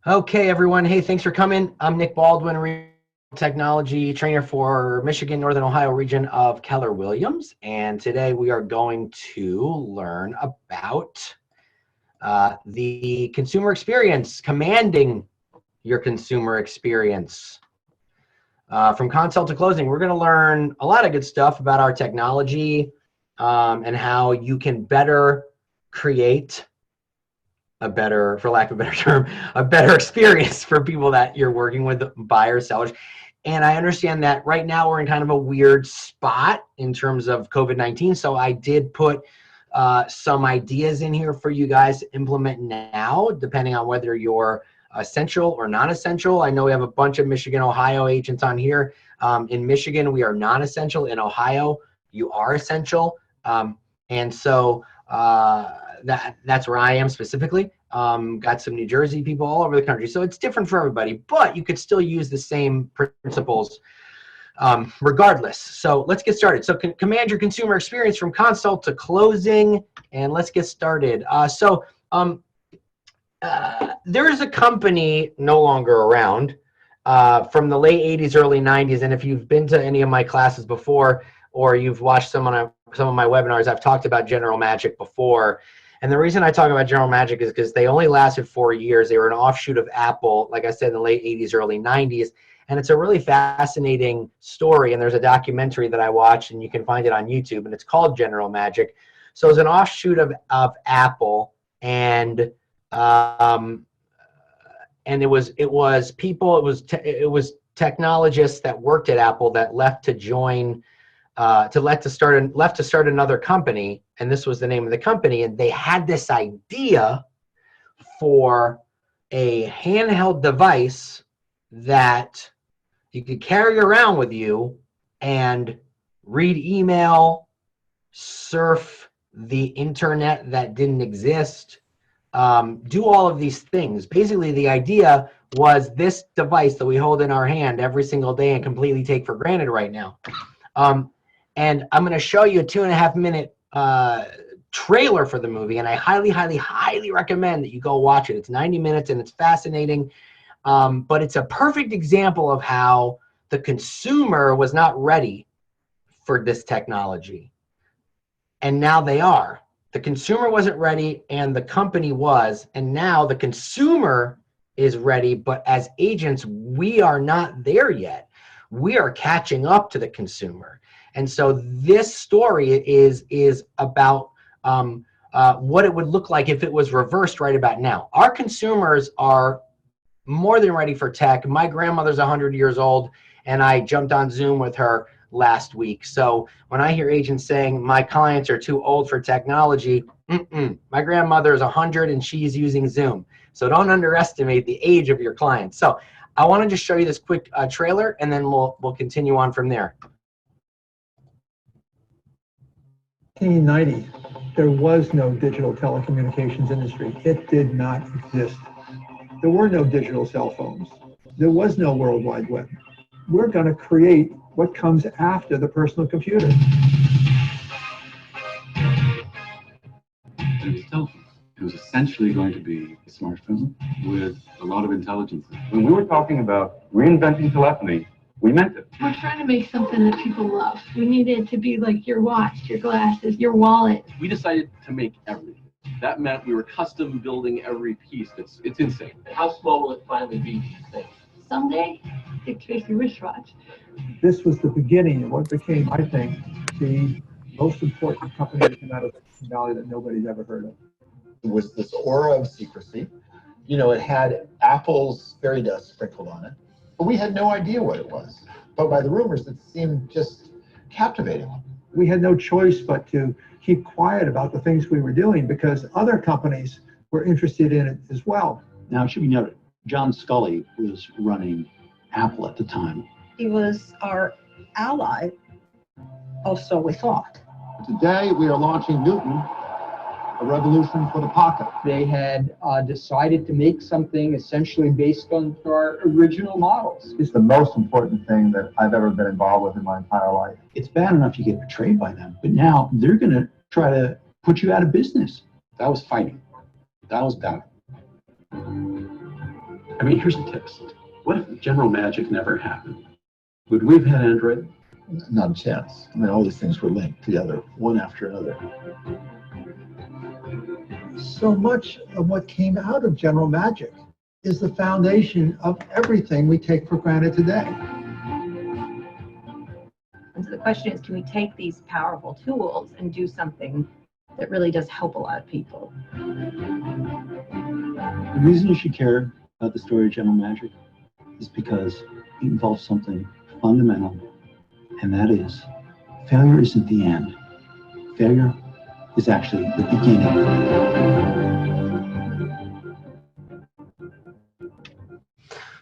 Okay, everyone. Hey, thanks for coming. I'm Nick Baldwin, technology trainer for Michigan, Northern Ohio region of Keller Williams. And today we are going to learn about the consumer experience, commanding your consumer experience. From consult to closing, we're going to learn a lot of good stuff about our technology and how you can better create a better, for lack of a better term, a better experience for people that you're working with, buyers, sellers. And I understand that right now we're in kind of a weird spot in terms of COVID-19. So I did put some ideas in here for you guys to implement now, depending on whether you're essential or non-essential. I know we have a bunch of Michigan, Ohio agents on here. In Michigan, we are non-essential. In Ohio, you are essential. And so that's where I am specifically. Got some New Jersey people all over the country. So it's different for everybody, but you could still use the same principles regardless. So let's get started. So command your consumer experience from consult to closing, and let's get started. There is a company no longer around from the late 80s, early 90s. And if you've been to any of my classes before, or you've watched some of my webinars, I've talked about General Magic before. And the reason I talk about General Magic is because they only lasted 4 years. They were an offshoot of Apple, like I said, in the late 80s, early 90s. And it's a really fascinating story. And there's a documentary that I watched, and you can find it on YouTube, and it's called General Magic. So it's an offshoot of Apple, and it was technologists that worked at Apple that left to join left to start another company, and this was the name of the company. And they had this idea for a handheld device that you could carry around with you and read email, surf the internet that didn't exist, do all of these things. Basically, the idea was this device that we hold in our hand every single day and completely take for granted right now. And I'm going to show you a 2.5-minute trailer for the movie, and I highly, highly, highly recommend that you go watch it. It's 90 minutes, and it's fascinating, but it's a perfect example of how the consumer was not ready for this technology, and now they are. The consumer wasn't ready, and the company was, and now the consumer is ready, but as agents, we are not there yet. We are catching up to the consumer. And so this story is about what it would look like if it was reversed right about now. Our consumers are more than ready for tech. My grandmother's 100 years old, and I jumped on Zoom with her last week. So when I hear agents saying my clients are too old for technology, my grandmother is 100 and she's using Zoom. So don't underestimate the age of your clients. So I want to just show you this quick trailer, and then we'll continue on from there. 1990, there was no digital telecommunications industry. It did not exist. There were no digital cell phones. There was no World Wide Web. We're going to create what comes after the personal computer. It was telephone. It was essentially going to be a smartphone with a lot of intelligence. When we were talking about reinventing telephony, we meant it. We're trying to make something that people love. We need it to be like your watch, your glasses, your wallet. We decided to make everything. That meant we were custom building every piece. It's insane. How small will it finally be, do you think? Someday, Dick Tracy wristwatch. This was the beginning of what became, I think, the most important company that came out of Silicon Valley that nobody's ever heard of. It was this aura of secrecy. You know, it had Apple's fairy dust sprinkled on it, but we had no idea what it was. But by the rumors, it seemed just captivating. We had no choice but to keep quiet about the things we were doing because other companies were interested in it as well. Now, it should be noted, John Sculley was running Apple at the time. He was our ally, or so we thought. Today, we are launching Newton, a revolution for the pocket. They had decided to make something essentially based on our original models. It's the most important thing that I've ever been involved with in my entire life. It's bad enough you get betrayed by them, but now they're going to try to put you out of business. That was fighting. That was battle. I mean, here's a test. What if General Magic never happened? Would we have had Android? Not a chance. I mean, all these things were linked together, one after another. So much of what came out of General Magic is the foundation of everything we take for granted today. And so the question is, can we take these powerful tools and do something that really does help a lot of people? The reason you should care about the story of General Magic is because it involves something fundamental, and that is failure isn't the end. Failure is actually the beginning.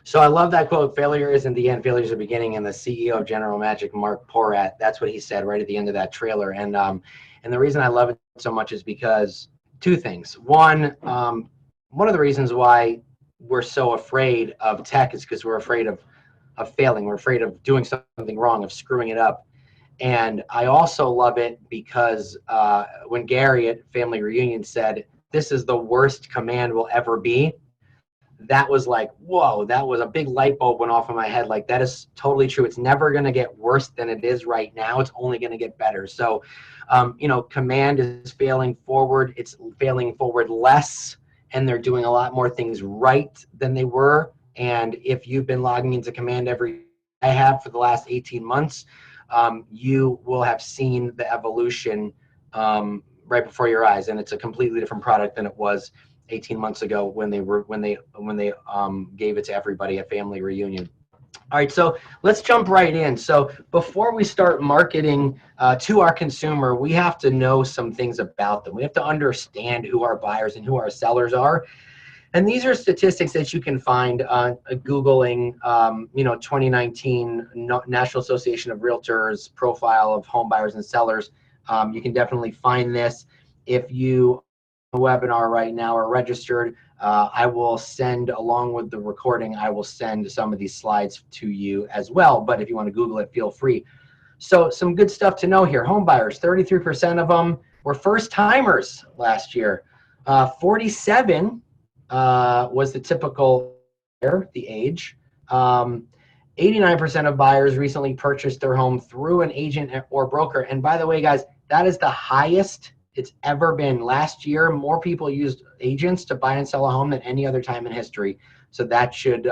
So I love that quote, failure isn't the end, failure is the beginning. And the CEO of General Magic, Mark Porat, that's what he said right at the end of that trailer. And the reason I love it so much is because two things. One of the reasons why we're so afraid of tech is because we're afraid of failing. We're afraid of doing something wrong, of screwing it up. And I also love it because when Gary at Family Reunion said, this is the worst command will ever be, that was like, whoa, that was a big light bulb went off in my head. Like, that is totally true. It's never going to get worse than it is right now. It's only going to get better. So, command is failing forward. It's failing forward less, and they're doing a lot more things right than they were. And if you've been logging into command I have for the last 18 months, you will have seen the evolution right before your eyes. And it's a completely different product than it was 18 months ago when they gave it to everybody at Family Reunion. All right, so let's jump right in. So before we start marketing to our consumer, we have to know some things about them. We have to understand who our buyers and who our sellers are. And these are statistics that you can find Googling, 2019 National Association of Realtors profile of home buyers and sellers. You can definitely find this. If you webinar right now are registered, I will send, along with the recording, I will send some of these slides to you as well. But if you want to Google it, feel free. So some good stuff to know here. Home buyers, 33% of them were first timers last year. 47 was the typical the age. 89% of buyers recently purchased their home through an agent or broker. And by the way, guys, that is the highest it's ever been. Last year, more people used agents to buy and sell a home than any other time in history. So that should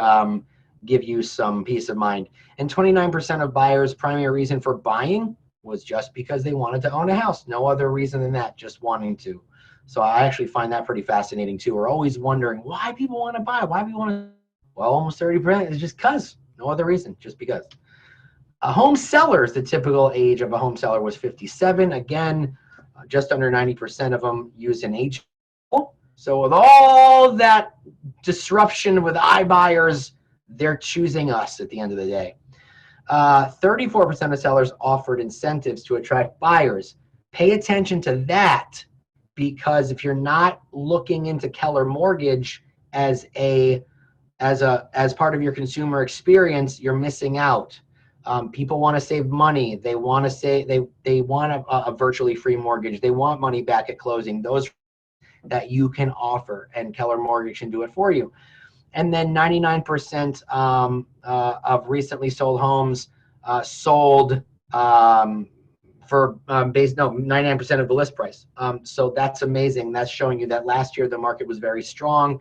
give you some peace of mind. And 29% of buyers' primary reason for buying was just because they wanted to own a house. No other reason than that, just wanting to. So I actually find that pretty fascinating too. We're always wondering why people want to buy, why people want to. Well, almost 30% is just because. No other reason, just because. Home sellers, the typical age of a home seller was 57. Again, just under 90% of them use an agent. So with all that disruption with iBuyers, they're choosing us at the end of the day. 34% of sellers offered incentives to attract buyers. Pay attention to that, because if you're not looking into Keller Mortgage as part of your consumer experience, you're missing out. People want to save money. They want to they want a virtually free mortgage. They want money back at closing. Those that you can offer, and Keller Mortgage can do it for you. And then 99% of recently sold homes sold for 99% of the list price. So that's amazing. That's showing you that last year the market was very strong.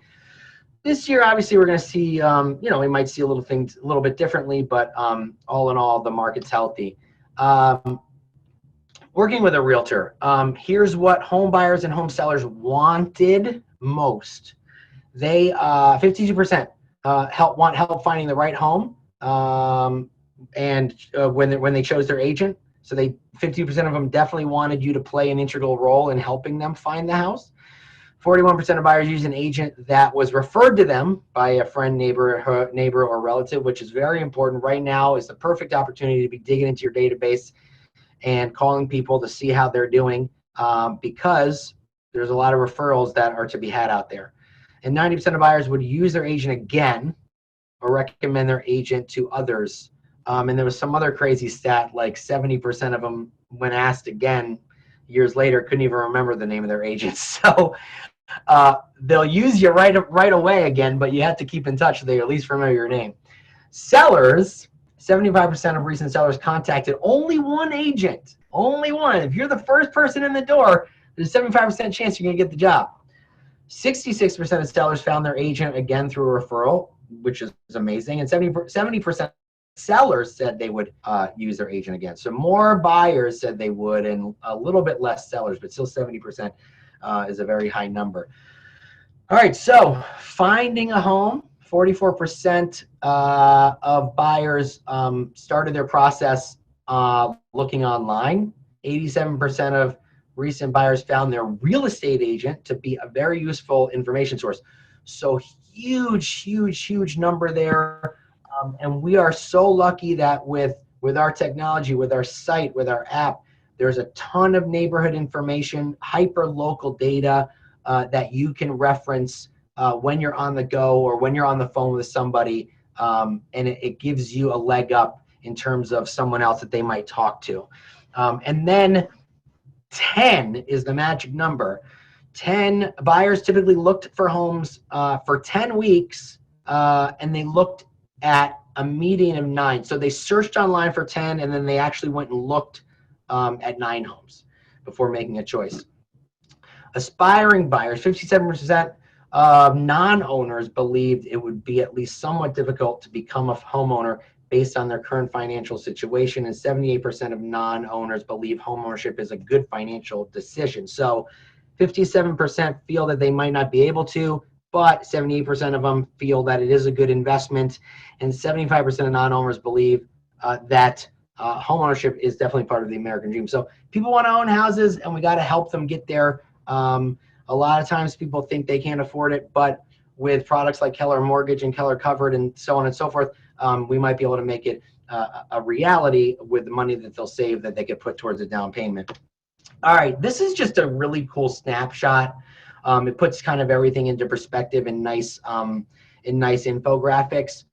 This year, obviously, we're going to see, we might see a little bit differently, but all in all, the market's healthy. Working with a realtor, here's what home buyers and home sellers wanted most. They 52% want help finding the right home, and when they chose their agent. So 52% of them definitely wanted you to play an integral role in helping them find the house. 41% of buyers use an agent that was referred to them by a friend, neighbor, or relative, which is very important. Right now is the perfect opportunity to be digging into your database and calling people to see how they're doing, because there's a lot of referrals that are to be had out there. And 90% of buyers would use their agent again or recommend their agent to others. And there was some other crazy stat, like 70% of them, when asked again years later, couldn't even remember the name of their agent. So they'll use you right away again, but you have to keep in touch so they at least remember your name. Sellers, 75% of recent sellers contacted only one agent. Only one. If you're the first person in the door, there's a 75% chance you're going to get the job. 66% of sellers found their agent again through a referral, which is amazing. And 70% sellers said they would use their agent again. So more buyers said they would, and a little bit less sellers, but still 70% is a very high number. All right, so finding a home, 44% of buyers started their process looking online. 87% of recent buyers found their real estate agent to be a very useful information source. So huge number there. And we are so lucky that with our technology, with our site, with our app, there's a ton of neighborhood information, hyper local data that you can reference when you're on the go or when you're on the phone with somebody, and it gives you a leg up in terms of someone else that they might talk to. And then 10 is the magic number. 10 buyers typically looked for homes for 10 weeks, and they looked at a median of 9. So they searched online for 10, and then they actually went and looked at 9 homes before making a choice. Aspiring buyers, 57% of non-owners believed it would be at least somewhat difficult to become a homeowner based on their current financial situation, and 78% of non-owners believe homeownership is a good financial decision. So 57% feel that they might not be able to, but 78% of them feel that it is a good investment, and 75% of non-owners believe that homeownership is definitely part of the American dream. So people want to own houses, and we got to help them get there. A lot of times people think they can't afford it, but with products like Keller Mortgage and Keller Covered and so on and so forth, we might be able to make it a reality with the money that they'll save that they could put towards a down payment. All right, this is just a really cool snapshot. It puts kind of everything into perspective in nice infographics.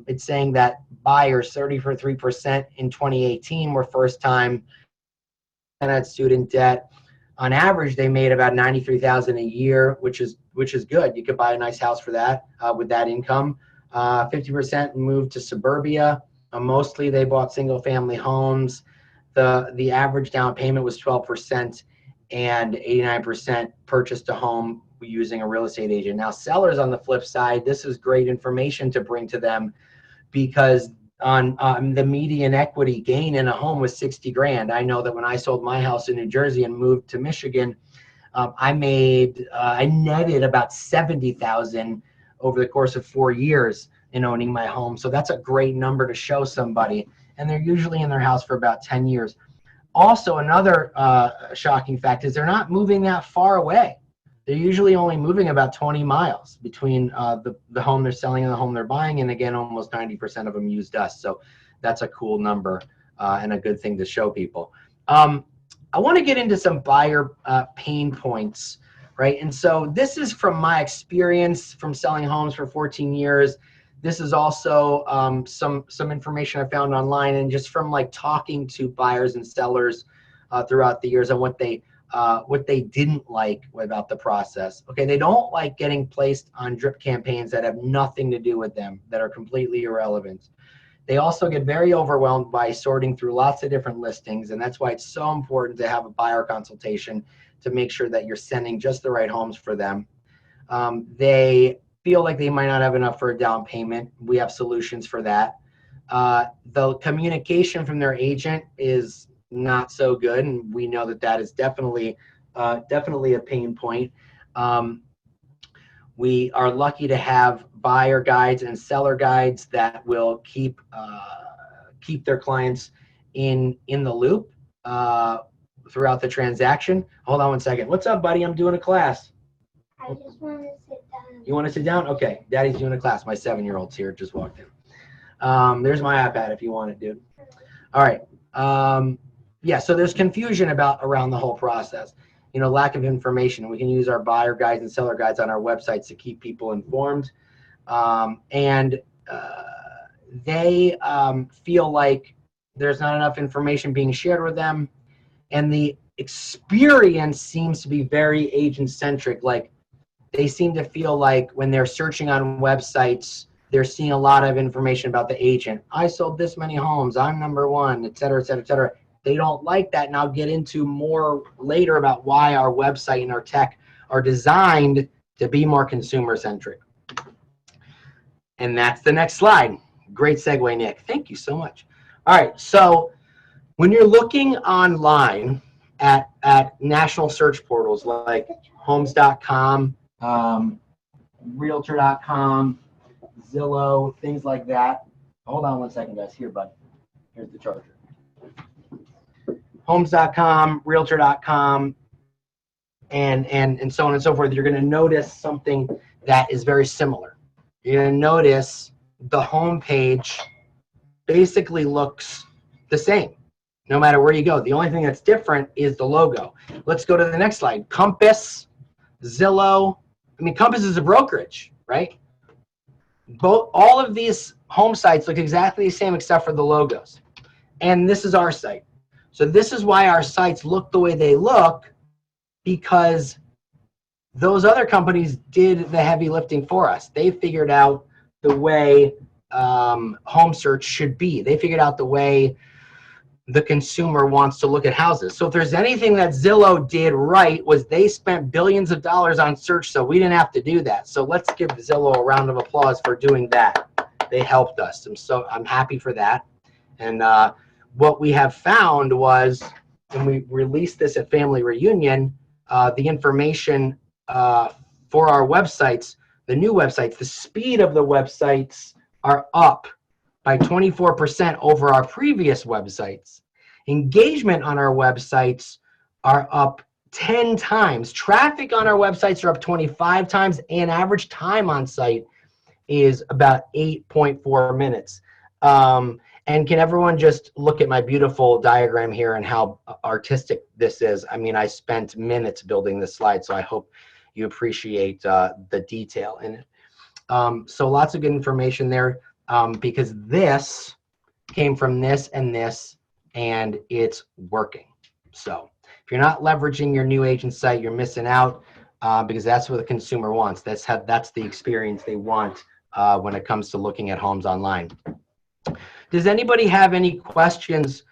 It's saying that buyers, 33% in 2018 were first time and had student debt. On average, they made about $93,000 a year, which is good. You could buy a nice house for that with that income. 50% moved to suburbia. Mostly they bought single family homes. The average down payment was 12%, and 89% purchased a home using a real estate agent. Now, sellers on the flip side, this is great information to bring to them, because on the median equity gain in a home was 60 grand. I know that when I sold my house in New Jersey and moved to Michigan, I netted about 70,000 over the course of 4 years in owning my home. So that's a great number to show somebody. And they're usually in their house for about 10 years. Also, another shocking fact is they're not moving that far away. They're usually only moving about 20 miles between the home they're selling and the home they're buying. And again, almost 90% of them used us. So that's a cool number and a good thing to show people. I want to get into some buyer pain points, right? And so this is from my experience from selling homes for 14 years. This is also some information I found online, and just from like talking to buyers and sellers throughout the years on what they didn't like about the process. Okay, they don't like getting placed on drip campaigns that have nothing to do with them, that are completely irrelevant. They also get very overwhelmed by sorting through lots of different listings, and that's why it's so important to have a buyer consultation to make sure that you're sending just the right homes for them. They feel like they might not have enough for a down payment. We have solutions for that. The communication from their agent is not so good, and we know that that is definitely a pain point. We are lucky to have buyer guides and seller guides that will keep their clients in the loop throughout the transaction. Hold on one second. What's up, buddy? I'm doing a class. I just want to sit down. You want to sit down? Okay. Daddy's doing a class. My 7-year-old's here. Just walked in. There's my iPad if you want it, dude. All right. Yeah, so there's confusion around the whole process. You know, lack of information. We can use our buyer guides and seller guides on our websites to keep people informed. They feel like there's not enough information being shared with them. And the experience seems to be very agent-centric. Like, they seem to feel like when they're searching on websites, they're seeing a lot of information about the agent. I sold this many homes, I'm number one, et cetera, et cetera, et cetera. They don't like that, and I'll get into more later about why our website and our tech are designed to be more consumer-centric. And that's the next slide. Great segue, Nick. Thank you so much. All right, so when you're looking online at national search portals like homes.com, realtor.com, Zillow, things like that. Hold on one second, guys. Here, bud. Here's the charger. Homes.com, realtor.com, and so on and so forth. You're going to notice something that is very similar. You're going to notice the home page basically looks the same no matter where you go. The only thing that's different is the logo. Let's go to the next slide. Compass, Zillow. I mean, Compass is a brokerage, right? All of these home sites look exactly the same except for the logos. And this is our site. So this is why our sites look the way they look, because those other companies did the heavy lifting for us. They figured out the way home search should be. They figured out the way the consumer wants to look at houses. So if there's anything that Zillow did right, was they spent billions of dollars on search, so we didn't have to do that. So let's give Zillow a round of applause for doing that. They helped us, and so I'm happy for that. And what we have found was, when we released this at Family Reunion, the information for our websites, the new websites, the speed of the websites are up by 24% over our previous websites. Engagement on our websites are up 10 times. Traffic on our websites are up 25 times, and average time on site is about 8.4 minutes. And can everyone just look at my beautiful diagram here and how artistic this is? I mean, I spent minutes building this slide, so I hope you appreciate the detail in it. So lots of good information there, because this came from this, and it's working. So if you're not leveraging your new agent site, you're missing out, because that's what the consumer wants. That's the experience they want when it comes to looking at homes online. Does anybody have any questions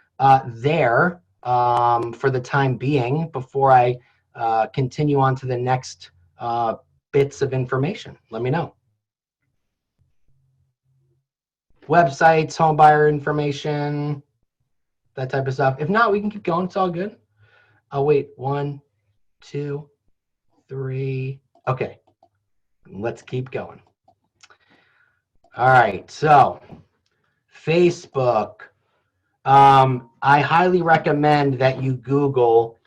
there for the time being before I continue on to the next bits of information? Let me know. Websites, home buyer information, that type of stuff. If not, we can keep going. It's all good. I'll wait. 1, 2, 3. Okay. Let's keep going. All right. So Facebook. I highly recommend that you Google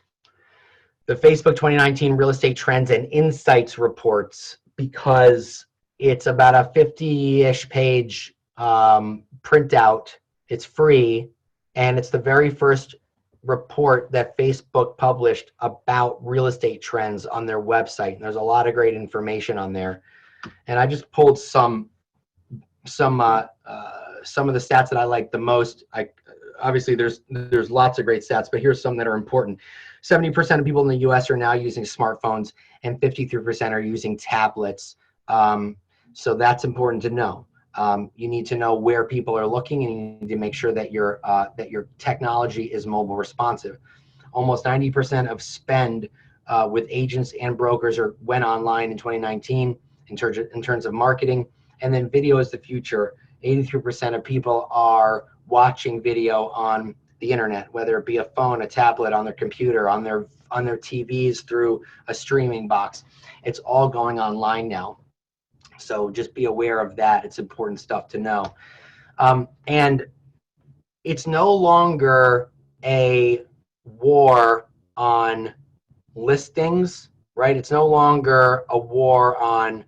the Facebook 2019 Real Estate Trends and Insights reports, because it's about a 50-ish page printout. It's free, and it's the very first report that Facebook published about real estate trends on their website. And there's a lot of great information on there. And I just pulled some of the stats that I like the most. Obviously there's lots of great stats, but here's some that are important. 70% of people in the US are now using smartphones, and 53% are using tablets. So that's important to know. You need to know where people are looking, and you need to make sure that your technology is mobile responsive. Almost 90% of spend with agents and brokers went online in 2019 in terms of marketing. And then video is the future. 83% of people are watching video on the internet, whether it be a phone, a tablet, on their computer, on their TVs, through a streaming box. It's all going online now. So just be aware of that. It's important stuff to know. And it's no longer a war on listings, right? It's no longer a war on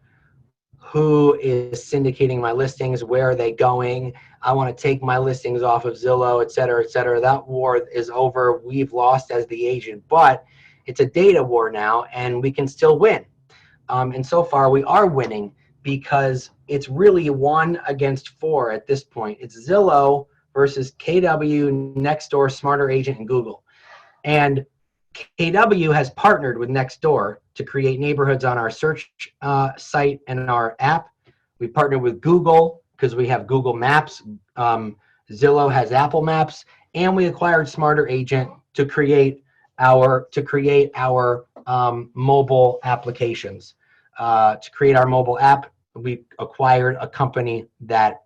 who is syndicating my listings, where are they going? I want to take my listings off of Zillow, et cetera, et cetera. That war is over. We've lost as the agent, but it's a data war now, and we can still win. And so far we are winning, because it's really 1 against 4 at this point. It's Zillow versus KW, Nextdoor, Smarter Agent, and Google. And KW has partnered with Nextdoor to create neighborhoods on our search site and our app. We partnered with Google because we have Google Maps. Zillow has Apple Maps, and we acquired Smarter Agent to create our mobile applications. To create our mobile app, we acquired a company that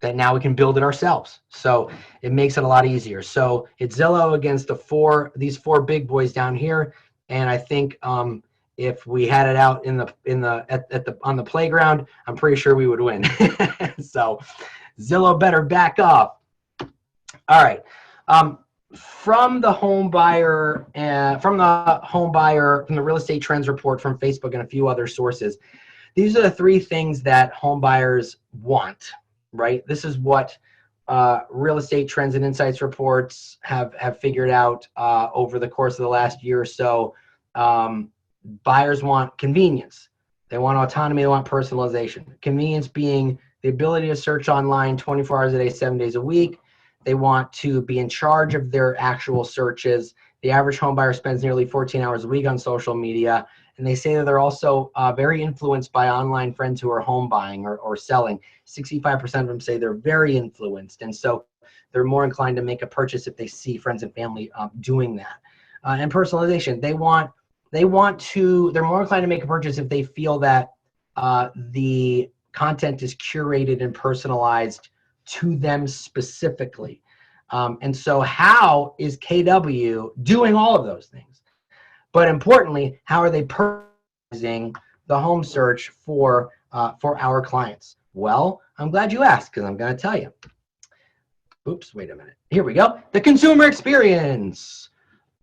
that now we can build it ourselves. So it makes it a lot easier. So it's Zillow against these four big boys down here, and I think if we had it out on the playground, I'm pretty sure we would win. So Zillow better back up. All right. From the real estate trends report from Facebook and a few other sources, these are the three things that home buyers want, right? This is what real estate trends and insights reports have figured out over the course of the last year or so. Buyers want convenience. They want autonomy. They want personalization. Convenience being the ability to search online 24 hours a day, 7 days a week. They want to be in charge of their actual searches. The average home buyer spends nearly 14 hours a week on social media. And they say that they're also very influenced by online friends who are home buying or selling. 65% of them say they're very influenced. And so they're more inclined to make a purchase if they see friends and family doing that. And personalization, they're more inclined to make a purchase if they feel that the content is curated and personalized to them specifically. And so how is KW doing all of those things? But importantly, how are they personalizing the home search for our clients? Well, I'm glad you asked, because I'm going to tell you. Oops, wait a minute. Here we go. The consumer experience.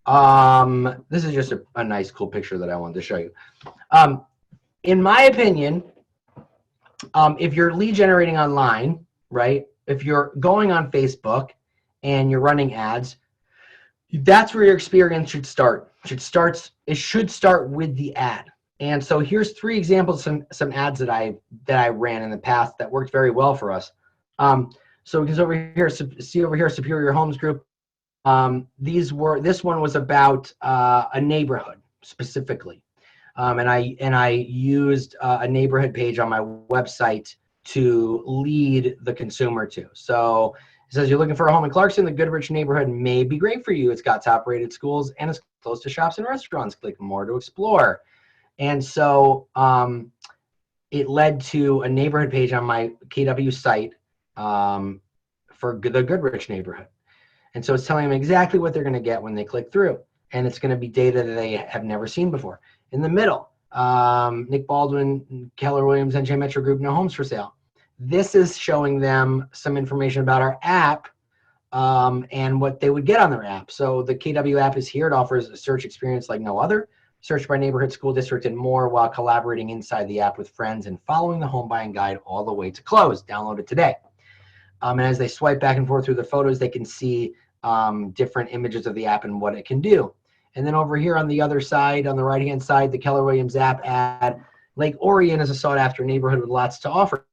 This is just a nice, cool picture that I wanted to show you. In my opinion, if you're lead generating online, right? If you're going on Facebook and you're running ads, that's where your experience should start. It should start with the ad. And so here's three examples of some ads that I ran in the past that worked very well for us. So because see over here, Superior Homes Group. This one was about a neighborhood specifically, and I used a neighborhood page on my website to lead the consumer to. So it says, you're looking for a home in Clarkson, the Goodrich neighborhood may be great for you. It's got top-rated schools and it's close to shops and restaurants. Click more to explore. And so it led to a neighborhood page on my KW site for the Goodrich neighborhood. And so it's telling them exactly what they're going to get when they click through. And it's going to be data that they have never seen before. In the middle, Nick Baldwin, Keller Williams, NJ Metro Group, no homes for sale. This is showing them some information about our app and what they would get on their app. So the KW app is here. It offers a search experience like no other. Search by neighborhood, school district, and more while collaborating inside the app with friends and following the home buying guide all the way to close. Download it today. And as they swipe back and forth through the photos, they can see different images of the app and what it can do. And then over here on the other side, on the right-hand side, the Keller Williams app ad, Lake Orion is a sought-after neighborhood with lots to offer.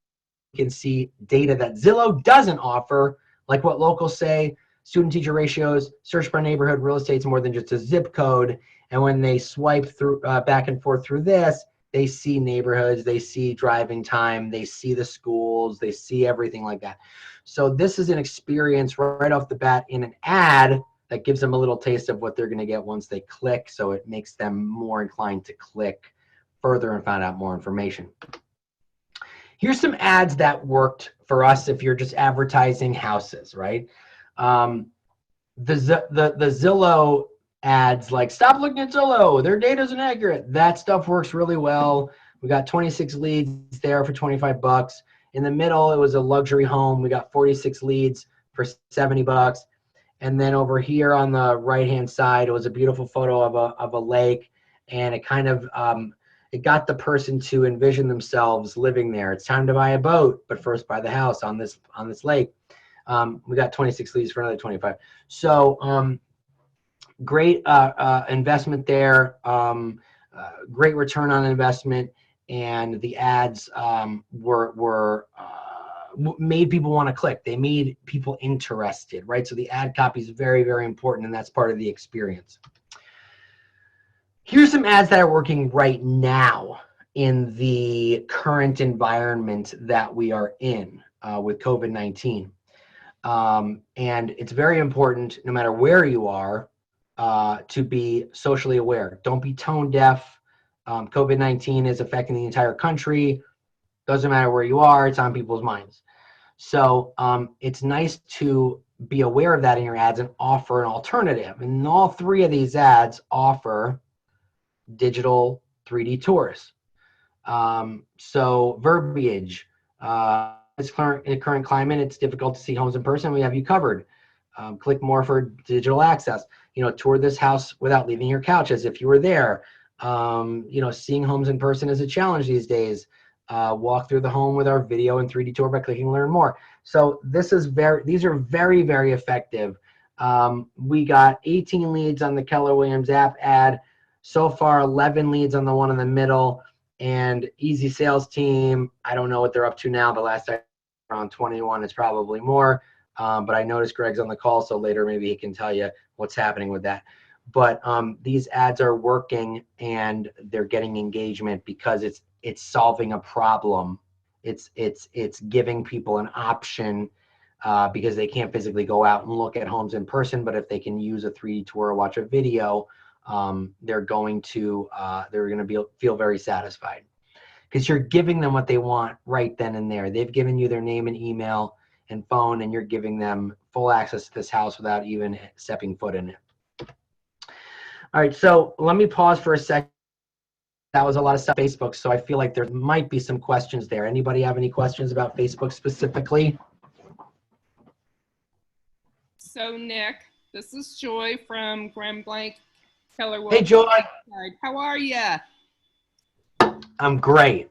You can see data that Zillow doesn't offer, like what locals say, student-teacher ratios, search by neighborhood, real estate's more than just a zip code. And when they swipe through back and forth through this, they see neighborhoods, they see driving time, they see the schools, they see everything like that. So this is an experience right off the bat in an ad that gives them a little taste of what they're going to get once they click. So it makes them more inclined to click further and find out more information. Here's some ads that worked for us if you're just advertising houses, right? The Zillow ads, like stop looking at Zillow, their data isn't accurate. That stuff works really well. We got 26 leads there for 25 bucks. In the middle, it was a luxury home. We got 46 leads for 70 bucks. And then over here on the right-hand side, it was a beautiful photo of a lake, and it kind of it got the person to envision themselves living there. It's time to buy a boat, but first buy the house on this lake. We got 26 leads for another 25. So great investment there, great return on investment, and the ads were made people want to click. They made people interested, right? So the ad copy is very, very important, and that's part of the experience. Here's some ads that are working right now in the current environment that we are in with COVID-19. And it's very important, no matter where you are, to be socially aware. Don't be tone deaf. COVID-19 is affecting the entire country. Doesn't matter where you are, it's on people's minds. So it's nice to be aware of that in your ads and offer an alternative. And all three of these ads offer digital 3D tours. So verbiage, in the current climate, it's difficult to see homes in person. We have you covered. Click more for digital access. You know, tour this house without leaving your couch as if you were there. You know, seeing homes in person is a challenge these days. Walk through the home with our video and 3D tour by clicking learn more. So these are very, very effective. We got 18 leads on the Keller Williams app ad. So far, 11 leads on the one in the middle. And Easy Sales Team, I don't know what they're up to now. The last time around 21, it's probably more. But I noticed Greg's on the call, so later maybe he can tell you what's happening with that. But these ads are working and they're getting engagement because it's solving a problem. It's giving people an option because they can't physically go out and look at homes in person. But if they can use a 3D tour or watch a video, they're going to feel very satisfied because you're giving them what they want right then and there. They've given you their name and email and phone, and you're giving them full access to this house without even stepping foot in it. All right, so let me pause for a second. That was a lot of stuff on Facebook, so I feel like there might be some questions there. Anybody have any questions about Facebook specifically? So Nick, this is Joy from Grand Blanc, Keller Williams. Hey Joy. How are you? I'm great.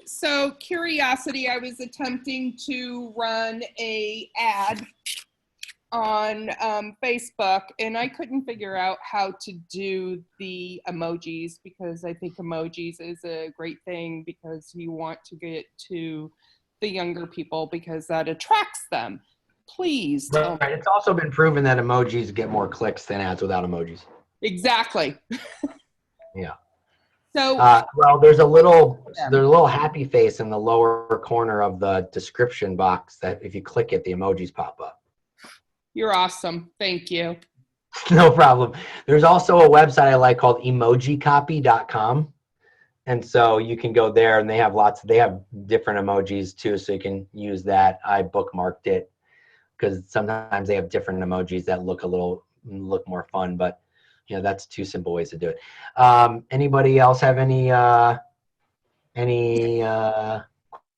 So curiosity, I was attempting to run a ad on Facebook, and I couldn't figure out how to do the emojis because I think emojis is a great thing because you want to get to the younger people because that attracts them. Please tell me. Right. It's also been proven that emojis get more clicks than ads without emojis. Exactly. Yeah. So well, there's a little happy face in the lower corner of the description box that if you click it, the emojis pop up. You're awesome. Thank you. No problem. There's also a website I like called emojicopy.com. And so you can go there and they have different emojis too. So you can use that. I bookmarked it because sometimes they have different emojis that look more fun, but you know, that's two simple ways to do it. Anybody else have any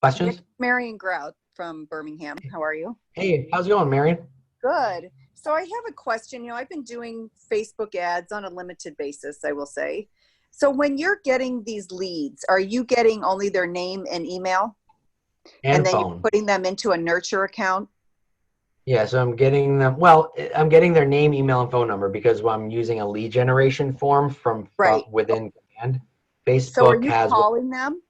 questions? Marion Grout from Birmingham. How are you? Hey, how's it going, Marion? Good. So I have a question. You know, I've been doing Facebook ads on a limited basis, I will say. So when you're getting these leads, are you getting only their name and email? And then phone. you're putting them into a nurture account? Yeah, so I'm getting their name, email, and phone number because I'm using a lead generation form from within Command. Facebook so are you calling them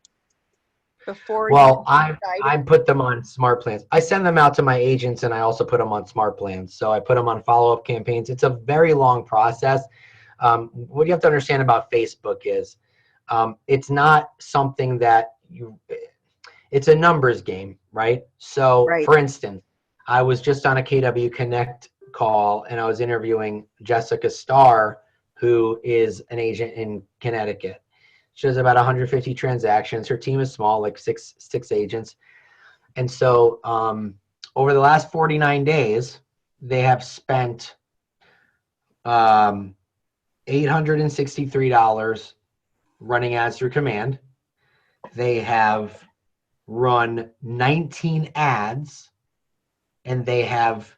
before? Well, I put them on smart plans. I send them out to my agents and I also put them on smart plans. So I put them on follow-up campaigns. It's a very long process. What you have to understand about Facebook is it's not something that it's a numbers game, right? So for instance, I was just on a KW Connect call and I was interviewing Jessica Starr, who is an agent in Connecticut. She has about 150 transactions. Her team is small, like six agents. And so over the last 49 days, they have spent $863 running ads through Command. They have run 19 ads. And they have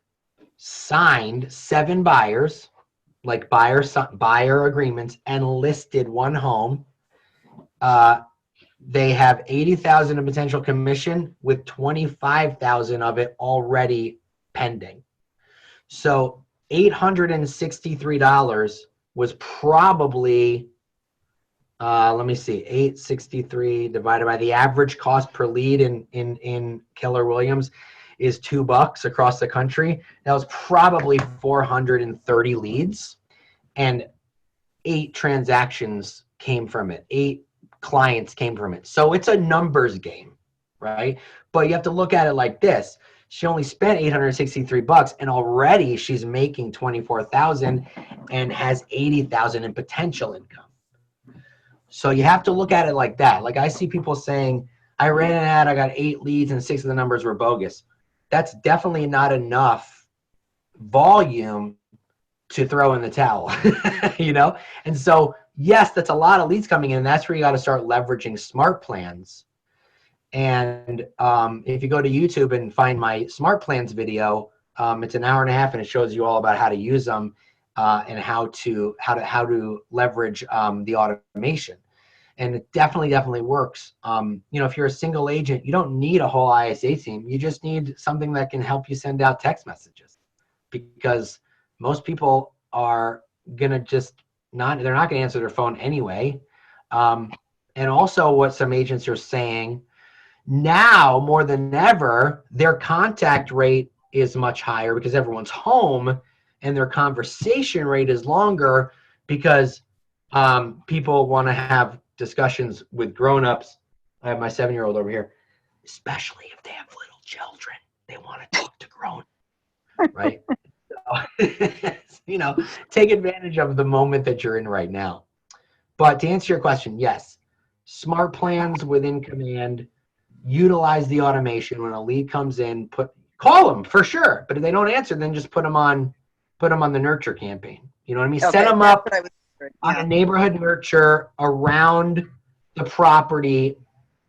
signed 7 buyers, like buyer agreements, and listed 1 home. They have $80,000 in potential commission with $25,000 of it already pending. So $863 was probably Let me see, 863 divided by the average cost per lead in Keller Williams is $2 across the country. That was probably 430 leads, and 8 transactions came from it. 8 clients came from it. So it's a numbers game, right? But you have to look at it like this. She only spent $863 and already she's making $24,000 and has $80,000 in potential income. So you have to look at it like that. Like I see people saying, I ran an ad, I got 8 leads and 6 of the numbers were bogus. That's definitely not enough volume to throw in the towel, you know? And so, yes, that's a lot of leads coming in. And that's where you got to start leveraging smart plans. And if you go to YouTube and find my smart plans video, it's an hour and a half and it shows you all about how to use them and how to leverage the automation. And it definitely works. You know, if you're a single agent, you don't need a whole ISA team. You just need something that can help you send out text messages, because most people are gonna they're not gonna answer their phone anyway. And also what some agents are saying now more than ever, their contact rate is much higher because everyone's home, and their conversation rate is longer because people want to have discussions with grown-ups. I have my 7-year-old over here, especially if they have little children. They want to talk to grown, right? So, you know, take advantage of the moment that you're in right now. But to answer your question, yes, smart plans within Command, utilize the automation. When a lead comes in, call them for sure. But if they don't answer, then just put them on the nurture campaign. You know what I mean? Okay, set them up on a neighborhood nurture around the property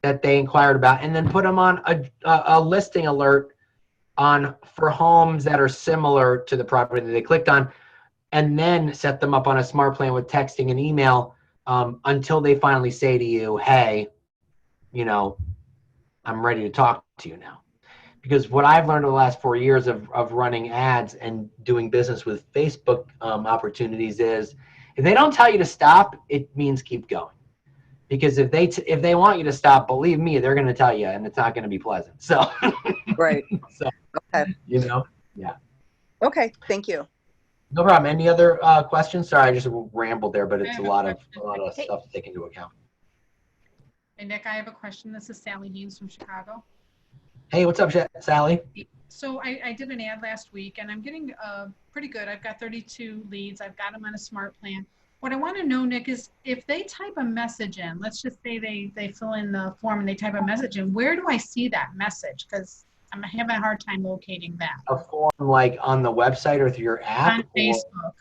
that they inquired about, and then put them on a listing alert for homes that are similar to the property that they clicked on, and then set them up on a smart plan with texting and email until they finally say to you, hey, you know, I'm ready to talk to you now. Because what I've learned over the last 4 years of running ads and doing business with Facebook opportunities is, if they don't tell you to stop, it means keep going. Because if they want you to stop, believe me, they're going to tell you, and it's not going to be pleasant. So, right. So, okay. You know, yeah. Okay. Thank you. No problem. Any other questions? Sorry, I just rambled there, but it's a lot of stuff to take into account. Hey, Nick, I have a question. This is Sally Deans from Chicago. Hey, what's up, Sally? So I did an ad last week, and I'm getting pretty good. I've got 32 leads. I've got them on a smart plan. What I want to know, Nick, is if they type a message in, let's just say they fill in the form and they type a message in, where do I see that message? Because I'm having a hard time locating that. A form like on the website or through your app? On Facebook.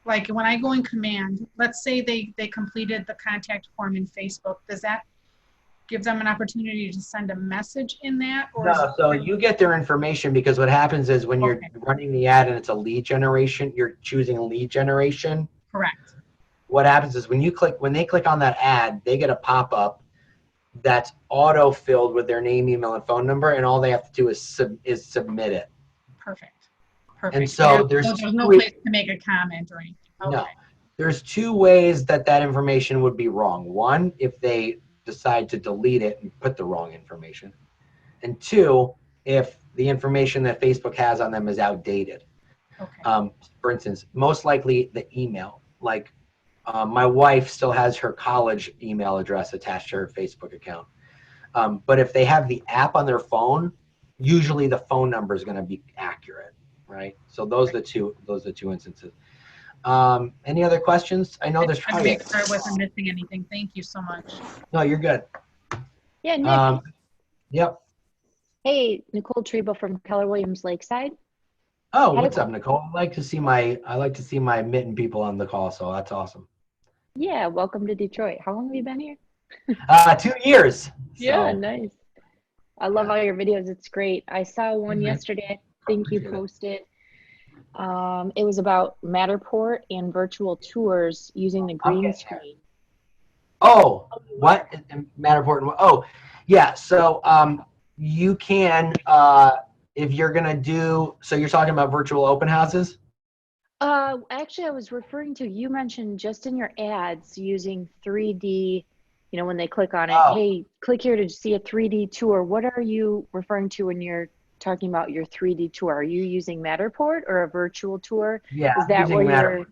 Like when I go in Command, let's say they completed the contact form in Facebook. Does that give them an opportunity to send a message in that? Or no, so you get their information, because what happens is when you're running the ad and it's a lead generation, you're choosing lead generation. Correct. What happens is when they click on that ad, they get a pop-up that's auto-filled with their name, email, and phone number, and all they have to do is submit it. Perfect. Perfect. And so there's no place to make a comment or anything. Okay. No. There's 2 ways that information would be wrong. 1, if they decide to delete it and put the wrong information. And 2, if the information that Facebook has on them is outdated. Okay. For instance, most likely the email. Like my wife still has her college email address attached to her Facebook account. But if they have the app on their phone, usually the phone number is going to be accurate, right? So those are the two instances. Any other questions? I know there's probably. I wasn't missing anything. Thank you so much. No, you're good. Yeah, Nick. Yep. Hey, Nicole Treba from Keller Williams Lakeside. Oh, what's up, Nicole? I like to see my mitten people on the call, so that's awesome. Yeah, welcome to Detroit. How long have you been here? 2 years. Yeah, nice. I love all your videos. It's great. I saw one yesterday. I think you posted. It was about Matterport and virtual tours using the green screen. Oh, what? Matterport? Oh, yeah. So you can, if you're going to do, so you're talking about virtual open houses? Actually, I was referring to, you mentioned just in your ads using 3D, you know, when they click on it, Oh. hey, click here to see a 3D tour. What are you referring to when you're talking about your 3D tour? Are you using Matterport or a virtual tour? Yeah, Is that using where Matterport. you're...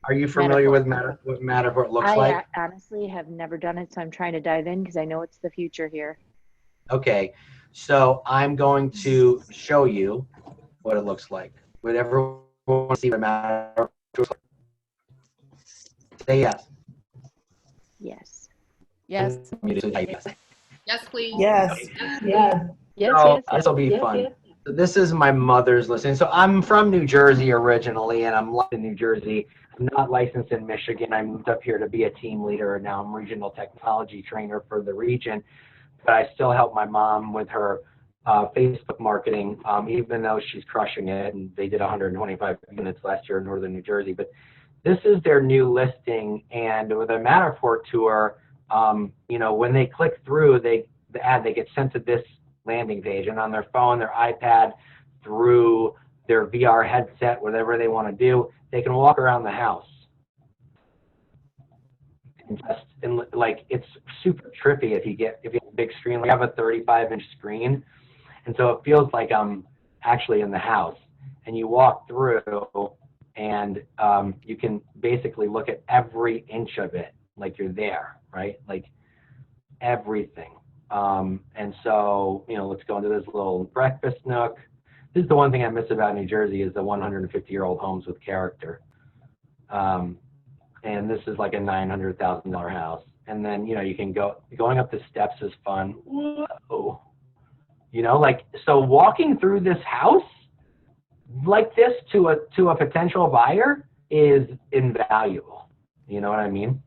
Are you familiar Matterport. with what Matterport looks I like? honestly have never done it, so I'm trying to dive in because I know it's the future here. Okay, so I'm going to show you what it looks like. Would everyone want to see what Matterport looks like? Say yes. Yes. Yes. Yes, please. Yes. Yes. Yes. So Yes. this will be fun. So this is my mother's listing. So I'm from New Jersey originally, and I'm licensed in New Jersey. I'm not licensed in Michigan. I moved up here to be a team leader, and now I'm regional technology trainer for the region. But I still help my mom with her Facebook marketing, even though she's crushing it. And they did 125 units last year in northern New Jersey. But this is their new listing, and with a Matterport tour, you know, when they click through the ad, they get sent to this landing page, and on their phone, their iPad, through their VR headset, whatever they want to do, they can walk around the house. And like, it's super trippy if you have a big screen. We have a 35-inch screen, and so it feels like I'm actually in the house. And you walk through, and you can basically look at every inch of it like you're there, right? Like everything. And so, you know, let's go into this little breakfast nook. This is the one thing I miss about New Jersey is the 150-year-old homes with character. And this is like a $900,000 house. And then, you know, you can going up the steps is fun. Whoa. You know, like, so walking through this house like this to a potential buyer is invaluable. You know what I mean?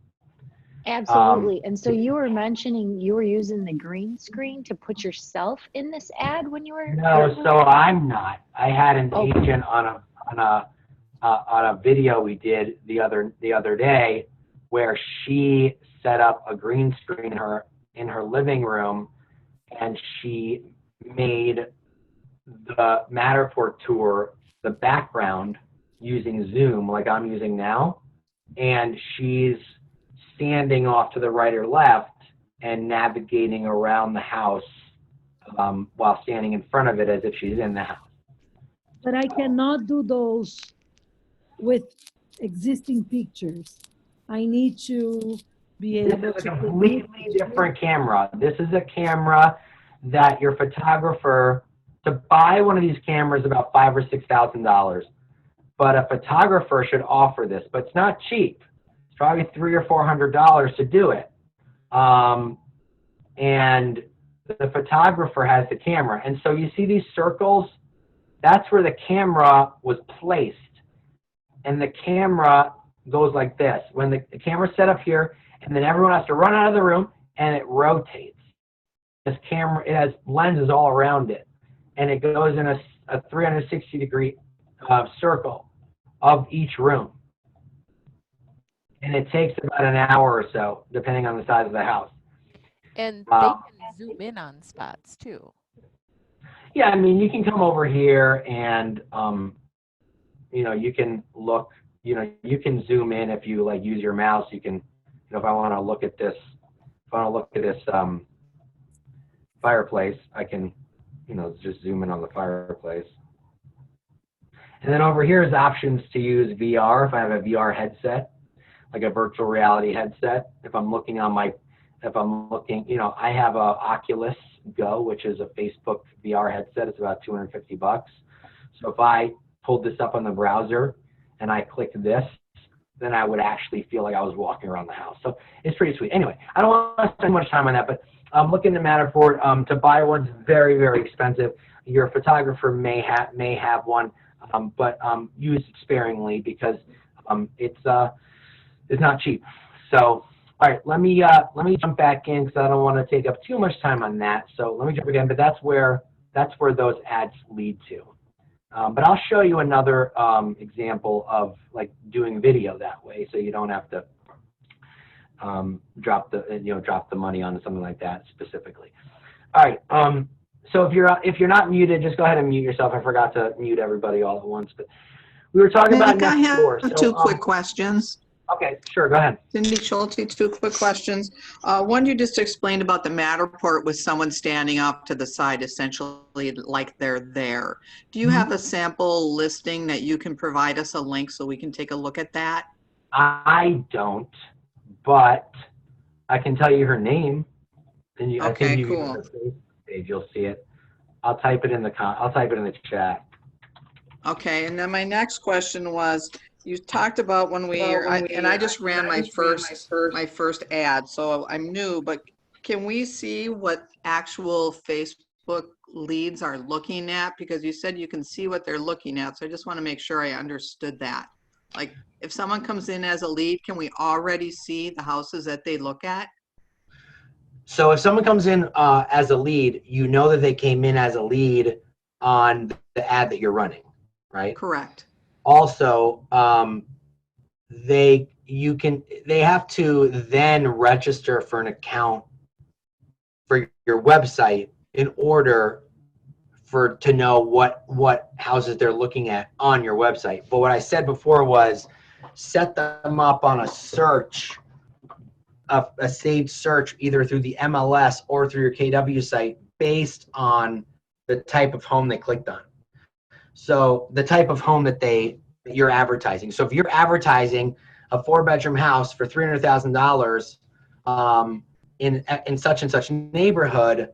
Absolutely. And so you were mentioning you were using the green screen to put yourself in this ad when you were... No, so I'm not. I had an agent on a video we did the other day where she set up a green screen in her living room, and she made the Matterport tour the background using Zoom like I'm using now, and she's standing off to the right or left and navigating around the house while standing in front of it as if she's in the house. But I cannot do those with existing pictures. I need to be able to... This is a completely different camera. This is a camera that your photographer, to buy one of these cameras, about $5,000 or $6,000. But a photographer should offer this, but it's not cheap. It's probably $300 or $400 to do it. And the photographer has the camera. And so you see these circles? That's where the camera was placed. And the camera goes like this. When the camera's set up here, and then everyone has to run out of the room, and it rotates. This camera, it has lenses all around it, and it goes in a 360-degree circle of each room. And it takes about an hour or so, depending on the size of the house. And they can zoom in on spots too. Yeah, I mean, you can come over here and, you know, you can look, you know, you can zoom in if you like use your mouse. You can, you know, if I want to look at this, fireplace, I can, you know, just zoom in on the fireplace. And then over here is options to use VR if I have a VR headset, like a virtual reality headset. If I'm looking, you know, I have a Oculus Go, which is a Facebook VR headset. It's about $250. So if I pulled this up on the browser and I clicked this, then I would actually feel like I was walking around the house. So it's pretty sweet. Anyway, I don't want to spend much time on that, but I'm looking at Matterport. To buy one's very, very expensive. Your photographer may have one, but use it sparingly because it's not cheap. So, all right, let me jump back in because I don't want to take up too much time on that. So let me jump again, but that's where those ads lead to. But I'll show you another example of like doing video that way, so you don't have to drop the money on something like that specifically. All right. So if you're not muted, just go ahead and mute yourself. I forgot to mute everybody all at once. But We were talking about Nick, I have Nextdoor. two quick questions. Okay, sure, go ahead. Cindy Schulte, two quick questions. One, you just explained about the Matterport with someone standing up to the side, essentially like they're there. Do you have a sample listing that you can provide us a link so we can take a look at that? I don't, but I can tell you her name. And I think Okay, you cool. go to the Facebook page, you'll see it. I'll type it in the chat. Okay, and then my next question was, you talked about when I just ran my first ad, so I'm new, but can we see what actual Facebook leads are looking at? Because you said you can see what they're looking at, so I just want to make sure I understood that. Like, if someone comes in as a lead, can we already see the houses that they look at? So if someone comes in as a lead, you know that they came in as a lead on the ad that you're running, right? Correct. Also, they have to then register for an account for your website in order to know what houses they're looking at on your website. But what I said before was set them up on a search, a saved search, either through the MLS or through your KW site based on the type of home they clicked on. So the type of home that you're advertising. So if you're advertising a 4-bedroom house for $300,000 in such and such neighborhood,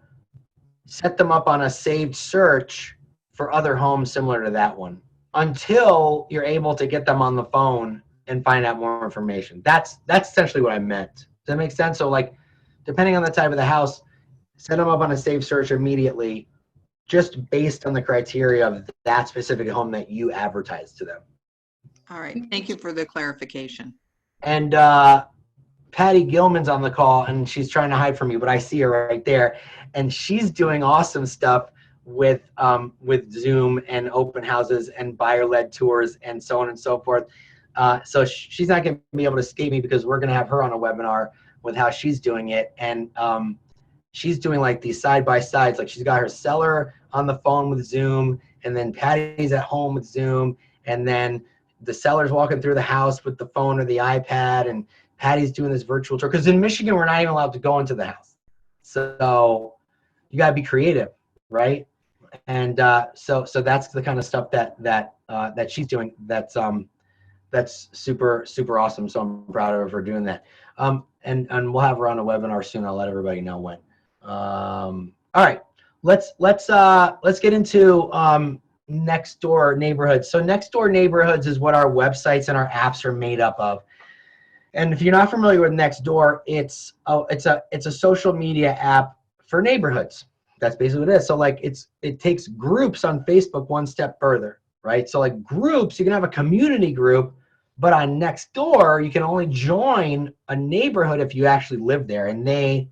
set them up on a saved search for other homes similar to that one until you're able to get them on the phone and find out more information. That's essentially what I meant. Does that make sense? So like, depending on the type of the house, set them up on a saved search immediately, just based on the criteria of that specific home that you advertise to them. All right, thank you for the clarification. And Patty Gilman's on the call, and she's trying to hide from me, but I see her right there, and she's doing awesome stuff with Zoom and open houses and buyer-led tours and so on and so forth. So she's not going to be able to escape me because we're going to have her on a webinar with how she's doing it. And she's doing like these side-by-sides. Like she's got her seller on the phone with Zoom, and then Patty's at home with Zoom, and then the seller's walking through the house with the phone or the iPad, and Patty's doing this virtual tour. Because in Michigan, we're not even allowed to go into the house. So you got to be creative, right? And so that's the kind of stuff that she's doing. That's super, super awesome. So I'm proud of her for doing that. And we'll have her on a webinar soon. I'll let everybody know when. All right, let's get into Nextdoor Neighborhoods. So Nextdoor Neighborhoods is what our websites and our apps are made up of. And if you're not familiar with Nextdoor, it's a social media app for neighborhoods. That's basically what it is. So like it takes groups on Facebook one step further, right? So like groups, you can have a community group, but on Nextdoor, you can only join a neighborhood if you actually live there, and they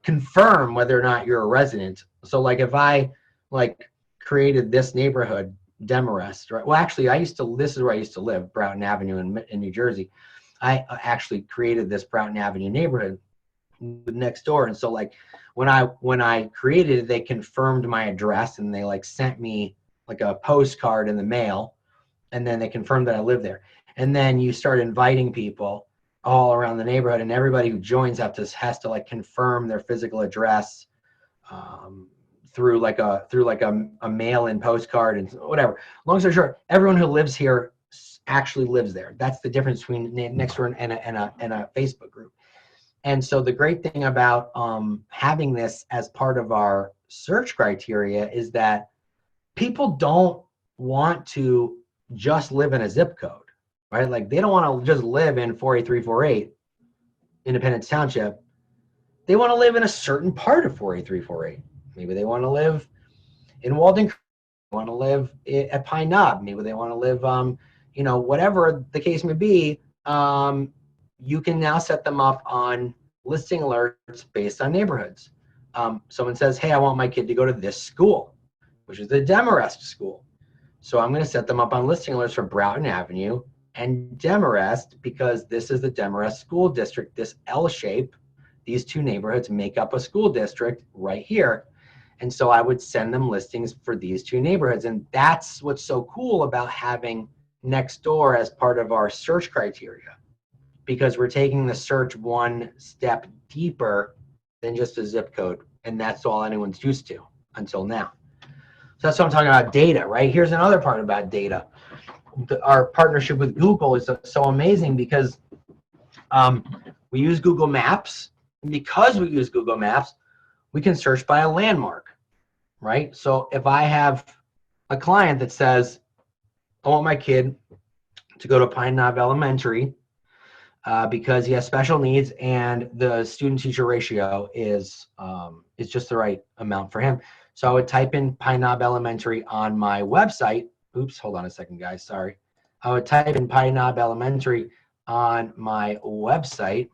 confirm whether or not you're a resident. So like if I like created this neighborhood, Demarest, right? Well, actually, this is where I used to live, Broughton Avenue in New Jersey. I actually created this Broughton Avenue neighborhood next door, and so like when I created it, they confirmed my address, and they like sent me like a postcard in the mail, and then they confirmed that I live there. And then you start inviting people all around the neighborhood, and everybody who joins has to like confirm their physical address through like a mail-in postcard and whatever. Long story short, everyone who lives here actually lives there. That's the difference between Nextdoor and a Facebook group. And so the great thing about having this as part of our search criteria is that people don't want to just live in a zip code, right? Like they don't want to just live in 48348 Independence Township. They want to live in a certain part of 48348. Maybe they want to live in Walden Creek, they want to live at Pine Knob. Maybe they want to live, whatever the case may be. You can now set them up on listing alerts based on neighborhoods. Someone says, hey, I want my kid to go to this school, which is the Demarest school. So I'm going to set them up on listing alerts for Broughton Avenue and Demarest, because this is the Demarest school district. This L shape, these two neighborhoods make up a school district right here. And so I would send them listings for these 2 neighborhoods. And that's what's so cool about having Nextdoor as part of our search criteria, because we're taking the search one step deeper than just a zip code. And that's all anyone's used to until now. So that's what I'm talking about, data, right? Here's another part about data. Our partnership with Google is so amazing because we use Google Maps. Because we use Google Maps, we can search by a landmark, right? So if I have a client that says, I want my kid to go to Pine Knob Elementary because he has special needs and the student-teacher ratio is just the right amount for him. So I would type in Pine Knob Elementary on my website. Oops, hold on a second, guys, sorry. I would type in Pine Knob Elementary on my website.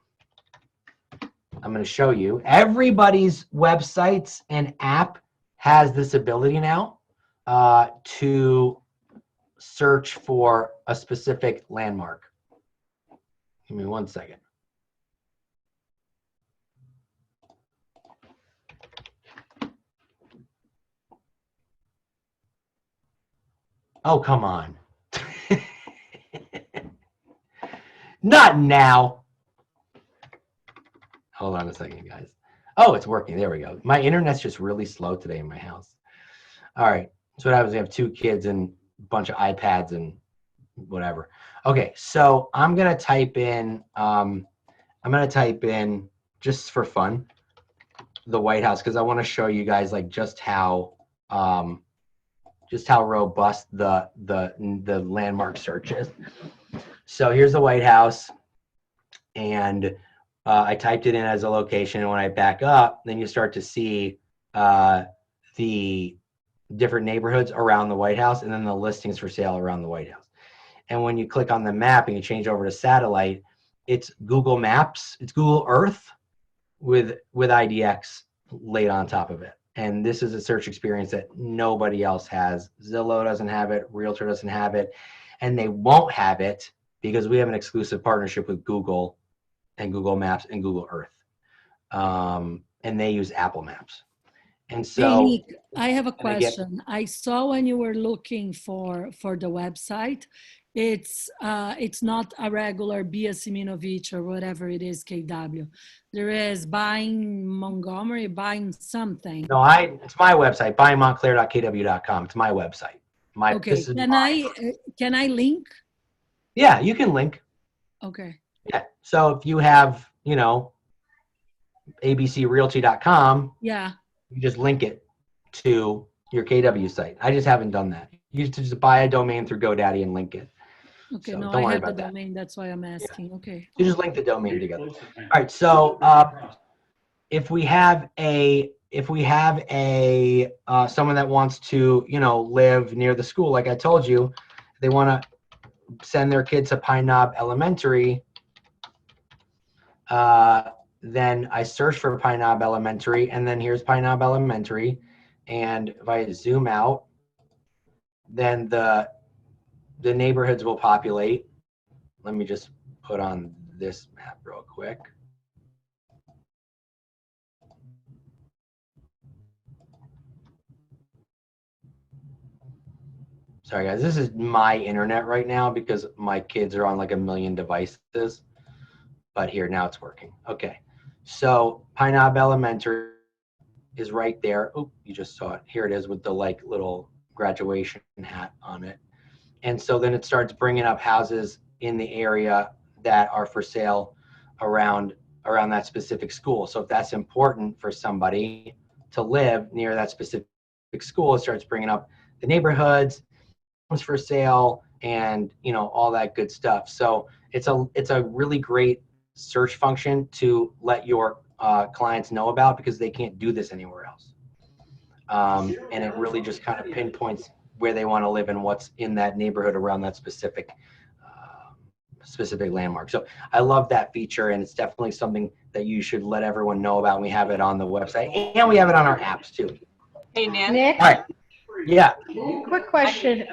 I'm going to show you. Everybody's websites and app has this ability now to search for a specific landmark. Give me 1 second. Oh, come on. Not now. Hold on a second, guys. Oh, it's working. There we go. My internet's just really slow today in my house. All right. So what happens? We have 2 kids and a bunch of iPads and whatever. Okay, so I'm gonna type in. Just for fun, the White House, because I want to show you guys like just how robust the landmark search is. So here's the White House, and I typed it in as a location, and when I back up, then you start to see the different neighborhoods around the White House, and then the listings for sale around the White House. And when you click on the map and you change over to satellite, it's Google Maps, it's Google Earth with IDX laid on top of it. And this is a search experience that nobody else has. Zillow doesn't have it, Realtor doesn't have it, and they won't have it because we have an exclusive partnership with Google and Google Maps and Google Earth. And they use Apple Maps. And so hey, Nick, I have a question. I saw when you were looking for the website, it's not a regular Bia Siminovich or whatever it is, KW. There is buying Montgomery, buying something. No, it's my website, buyingmontclair.kw.com. It's my website. Okay, can I link? Yeah, you can link. Okay. Yeah. So if you have, abcrealty.com, yeah, you just link it to your KW site. I just haven't done that. You just buy a domain through GoDaddy and link it. Okay, So no, don't I worry have the about that. domain. That's why I'm asking. Yeah. Okay. You just link the domain together. All right. So if we have someone that wants to, live near the school, like I told you, they want to send their kids to Pine Knob Elementary. Then I search for Pine Knob Elementary, and then here's Pine Knob Elementary. And if I zoom out, then the neighborhoods will populate. Let me just put on this map real quick. Sorry guys, this is my internet right now because my kids are on like 1 million devices. But here, now it's working. Okay, so Pine Knob Elementary is right there. Oh, you just saw it. Here it is with the like little graduation hat on it. And so then it starts bringing up houses in the area that are for sale around that specific school. So if that's important for somebody to live near that specific school, it starts bringing up the neighborhoods, homes for sale, and all that good stuff. So it's a really great search function to let your clients know about because they can't do this anywhere else. And it really just kind of pinpoints where they want to live and what's in that neighborhood around that specific landmark. So I love that feature, and it's definitely something that you should let everyone know about. We have it on the website, and we have it on our apps too. Hey, Nick. All right. Yeah. Quick question.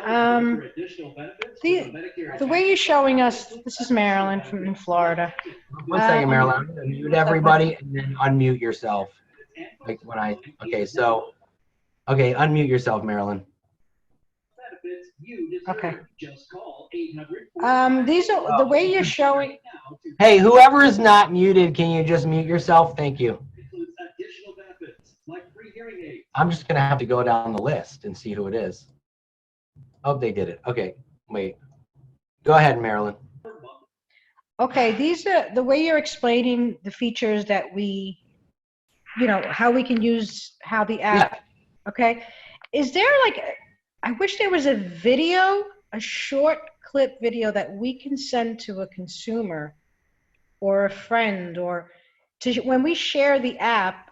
The way you're showing us, this is Marilyn from Florida. 1 second, Marilyn. Mute everybody and then unmute yourself. Okay, so Okay, unmute yourself, Marilyn. Okay. These are the way you're showing. Hey, whoever is not muted, can you just mute yourself? Thank you. I'm just going to have to go down the list and see who it is. Oh, they did it. Okay, wait. Go ahead, Marilyn. Okay, these are the way you're explaining the features that we, how we can use, how the app. Yeah. Okay, is there I wish there was a video, a short clip video that we can send to a consumer or a friend or when we share the app.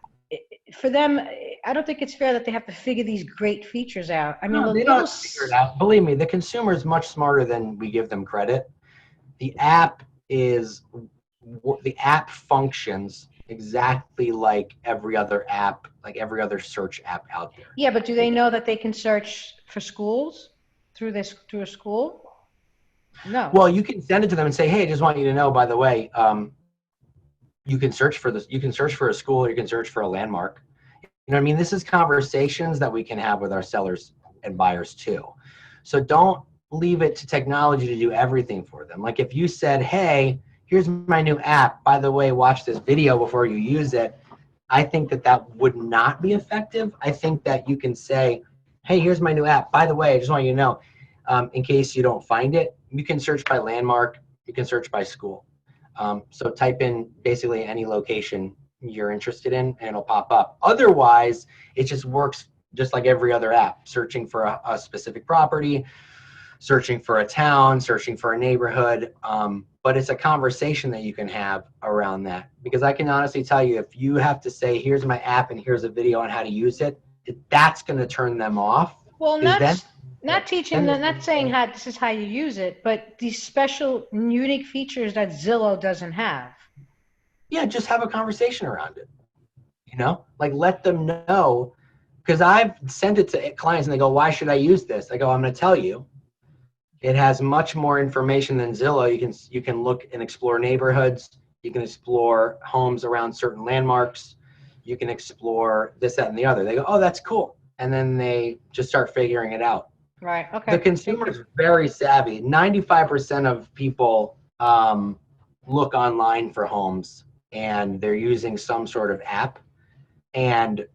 For them, I don't think it's fair that they have to figure these great features out. I mean, no, they don't figure it out. Believe me, the consumer is much smarter than we give them credit. The app functions exactly like every other app, like every other search app out there. Yeah, but do they know that they can search for schools through a school? No. Well, you can send it to them and say, hey, I just want you to know, by the way, you can search for this. You can search for a school, or you can search for a landmark. You know what I mean? This is conversations that we can have with our sellers and buyers too. So don't leave it to technology to do everything for them. Like if you said, hey, here's my new app. By the way, watch this video before you use it. I think that would not be effective. I think that you can say, hey, here's my new app. By the way, I just want you to know, in case you don't find it, you can search by landmark. You can search by school. So type in basically any location you're interested in and it'll pop up. Otherwise, it just works just like every other app, searching for a specific property, searching for a town, searching for a neighborhood. But it's a conversation that you can have around that. Because I can honestly tell you, if you have to say, here's my app and here's a video on how to use it, that's going to turn them off. Well, not teaching them, not saying how this is how you use it, but these special unique features that Zillow doesn't have. Yeah, just have a conversation around it. Like let them know, because I've sent it to clients and they go, why should I use this? I go, I'm going to tell you. It has much more information than Zillow. You can look and explore neighborhoods. You can explore homes around certain landmarks. You can explore this, that, and the other. They go, oh, that's cool. And then they just start figuring it out. Right, okay. The consumer is very savvy. 95% of people look online for homes and they're using some sort of app. And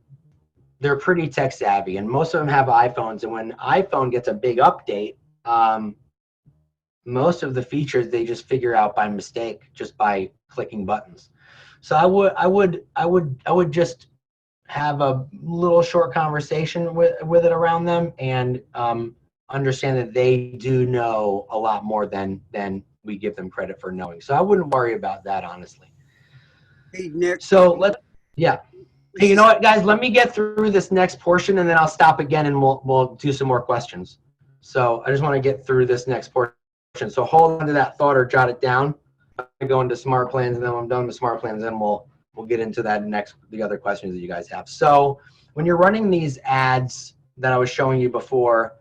they're pretty tech savvy. And most of them have iPhones. And when iPhone gets a big update, most of the features they just figure out by mistake, just by clicking buttons. So I would just have a little short conversation with it around them and understand that they do know a lot more than we give them credit for knowing. So I wouldn't worry about that, honestly. Hey, Nick. So yeah. Hey, you know what, guys? Let me get through this next portion, and then I'll stop again, and we'll do some more questions. So I just want to get through this next portion. So hold on to that thought or jot it down. I'm going to go into smart plans, and then when I'm done with smart plans, then we'll get into the other questions that you guys have. So when you're running these ads that I was showing you before,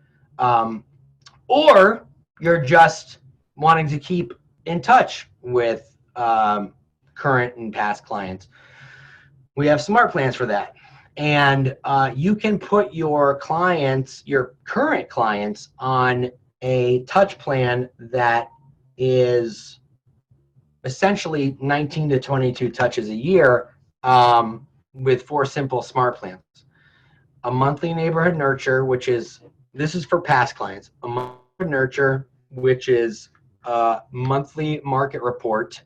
or you're just wanting to keep in touch with current and past clients, we have smart plans for that. And you can put your current clients on a touch plan that is essentially 19 to 22 touches a year with 4 simple smart plans. A monthly neighborhood nurture, this is for past clients. A monthly nurture, which is a monthly market report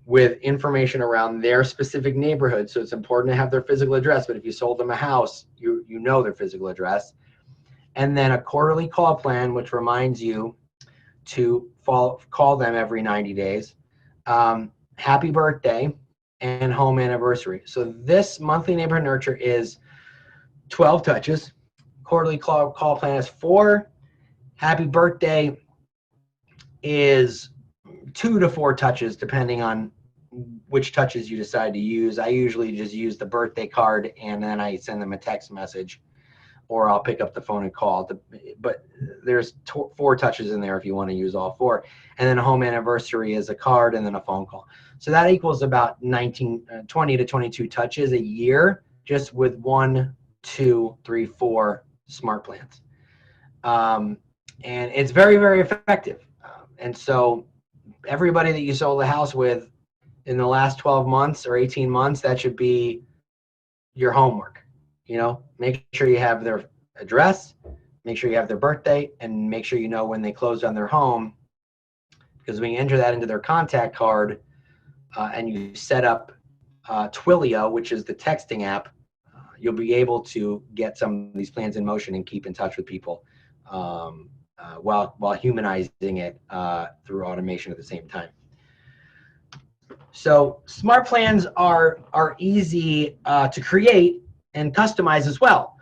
with information around their specific neighborhood. So it's important to have their physical address, but if you sold them a house, you know their physical address. And then a quarterly call plan, which reminds you to call them every 90 days. Happy birthday and home anniversary. So this monthly neighborhood nurture is 12 touches. Quarterly call plan is 4. Happy birthday is 2 to 4 touches, depending on which touches you decide to use. I usually just use the birthday card and then I send them a text message, or I'll pick up the phone and call. But there's 4 touches in there if you want to use all 4. And then a home anniversary is a card and then a phone call. So that equals about 20 to 22 touches a year, just with one 2, 3, 4 smart plans. And it's very, very effective. And so everybody that you sold the house with in the last 12 months or 18 months, that should be your homework. You know, make sure you have their address, make sure you have their birthday, and make sure you know when they closed on their home. Because when you enter that into their contact card and you set up Twilio, which is the texting app, you'll be able to get some of these plans in motion and keep in touch with people while humanizing it through automation at the same time. So smart plans are easy to create and customize as well.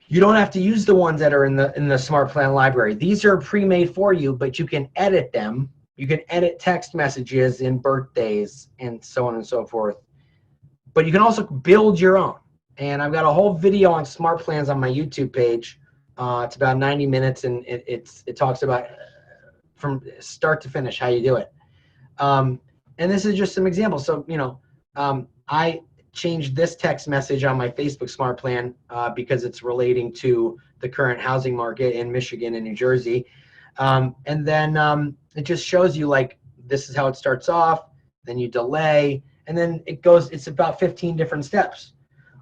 You don't have to use the ones that are in the smart plan library. These are pre-made for you, but you can edit them. You can edit text messages and birthdays and so on and so forth. But you can also build your own. And I've got a whole video on smart plans on my YouTube page. It's about 90 minutes, and it talks about from start to finish how you do it. And this is just some examples. So, you know, I changed this text message on my Facebook smart plan because it's relating to the current housing market in Michigan and New Jersey. And then it just shows you, like, this is how it starts off, then you delay, and then it goes, it's about 15 different steps.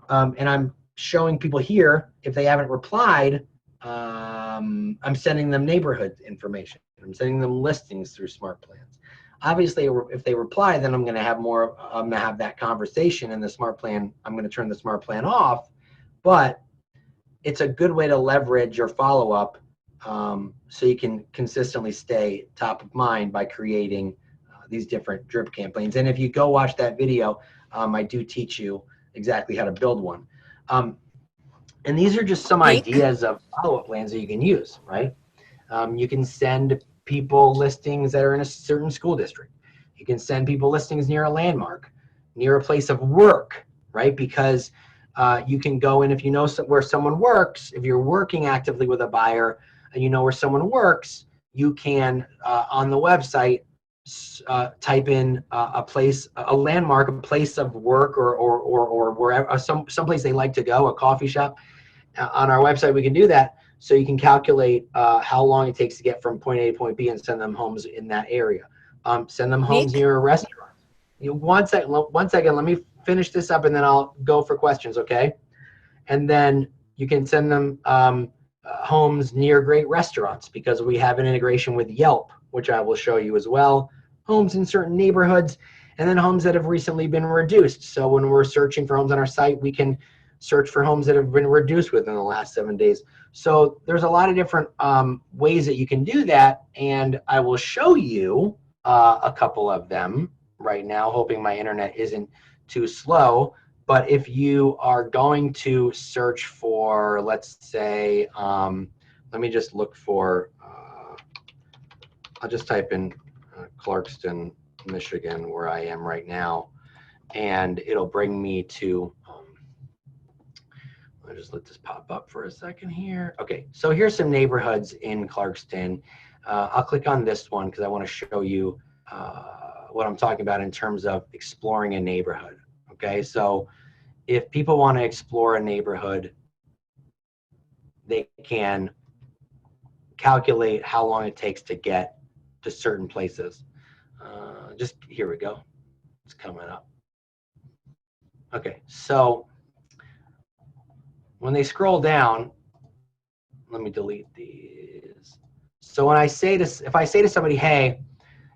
And I'm showing people here, if they haven't replied, I'm sending them neighborhood information. I'm sending them listings through smart plans. Obviously, if they reply, then I'm going to have more. I'm going to have that conversation in the smart plan. I'm going to turn the smart plan off, but it's a good way to leverage your follow-up so you can consistently stay top of mind by creating these different drip campaigns. And if you go watch that video, I do teach you exactly how to build one. And these are just some ideas of follow-up plans that you can use, right? You can send people listings that are in a certain school district. You can send people listings near a landmark, near a place of work, right? Because you can go in, if you know where someone works, if you're working actively with a buyer and you know where someone works, you can, on the website, type in a place, a landmark, a place of work or wherever, someplace they like to go, a coffee shop. On our website, we can do that. So you can calculate how long it takes to get from point A to point B and send them homes in that area. Send them homes near a restaurant. One second, let me finish this up and then I'll go for questions, okay? And then you can send them homes near great restaurants because we have an integration with Yelp, which I will show you as well. Homes in certain neighborhoods, and then homes that have recently been reduced. So when we're searching for homes on our site, we can search for homes that have been reduced within the last 7 days. So there's a lot of different ways that you can do that, and I will show you a couple of them right now, hoping my internet isn't too slow. But if you are going to search for, let's say, let me just look for, I'll just type in Clarkston, Michigan, where I am right now, and it'll bring me to, I'll just let this pop up for a second here. Okay, so here's some neighborhoods in Clarkston. I'll click on this one because I want to show you what I'm talking about in terms of exploring a neighborhood. Okay, so if people want to explore a neighborhood, they can calculate how long it takes to get to certain places. Just here we go. It's coming up. Okay, so when they scroll down, let me delete these. So when I say this, if I say to somebody, hey,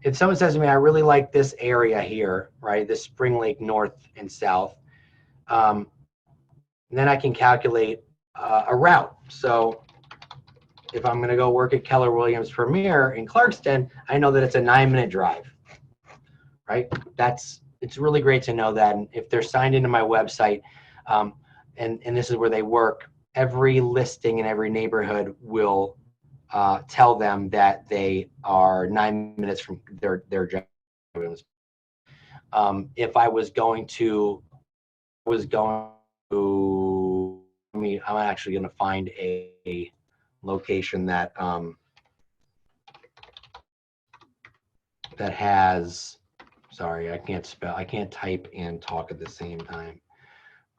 if someone says to me, I really like this area here, right, this Spring Lake North and South, then I can calculate a route. So if I'm going to go work at Keller Williams Premier in Clarkston, I know that it's a 9-minute drive, right? It's really great to know that. And if they're signed into my website, and this is where they work, every listing in every neighborhood will tell them that they are 9 minutes from their job. If I was going to, I'm actually going to find a location that that has, sorry, I can't type and talk at the same time.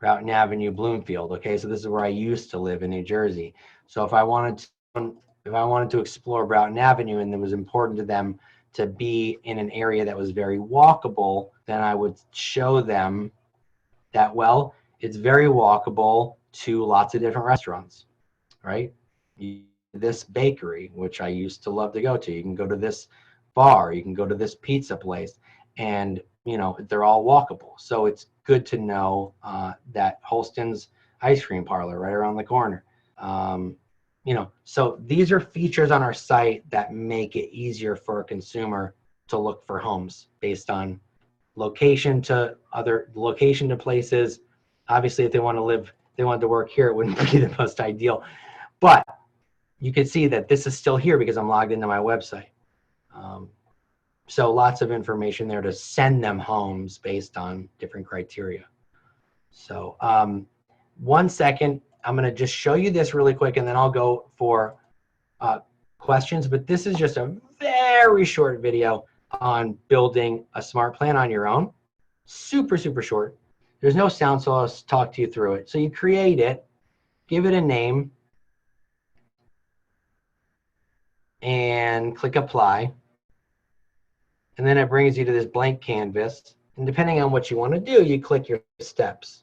Broughton Avenue, Bloomfield. Okay, so this is where I used to live in New Jersey. So if I wanted to explore Broughton Avenue and it was important to them to be in an area that was very walkable, then I would show them that, well, it's very walkable to lots of different restaurants, right? This bakery, which I used to love to go to. You can go to this bar, you can go to this pizza place, and you know, they're all walkable. So it's good to know that Holston's ice cream parlor right around the corner. You know, so these are features on our site that make it easier for a consumer to look for homes based on location to places. Obviously, if they want to live, they want to work here, it wouldn't be the most ideal. But you can see that this is still here because I'm logged into my website. So lots of information there to send them homes based on different criteria. So 1 second, I'm going to just show you this really quick and then I'll go for questions. But this is just a very short video on building a smart plan on your own. Super, super short. There's no sound, so I'll talk to you through it. So you create it, give it a name, and click apply. And then it brings you to this blank canvas. And depending on what you want to do, you click your steps.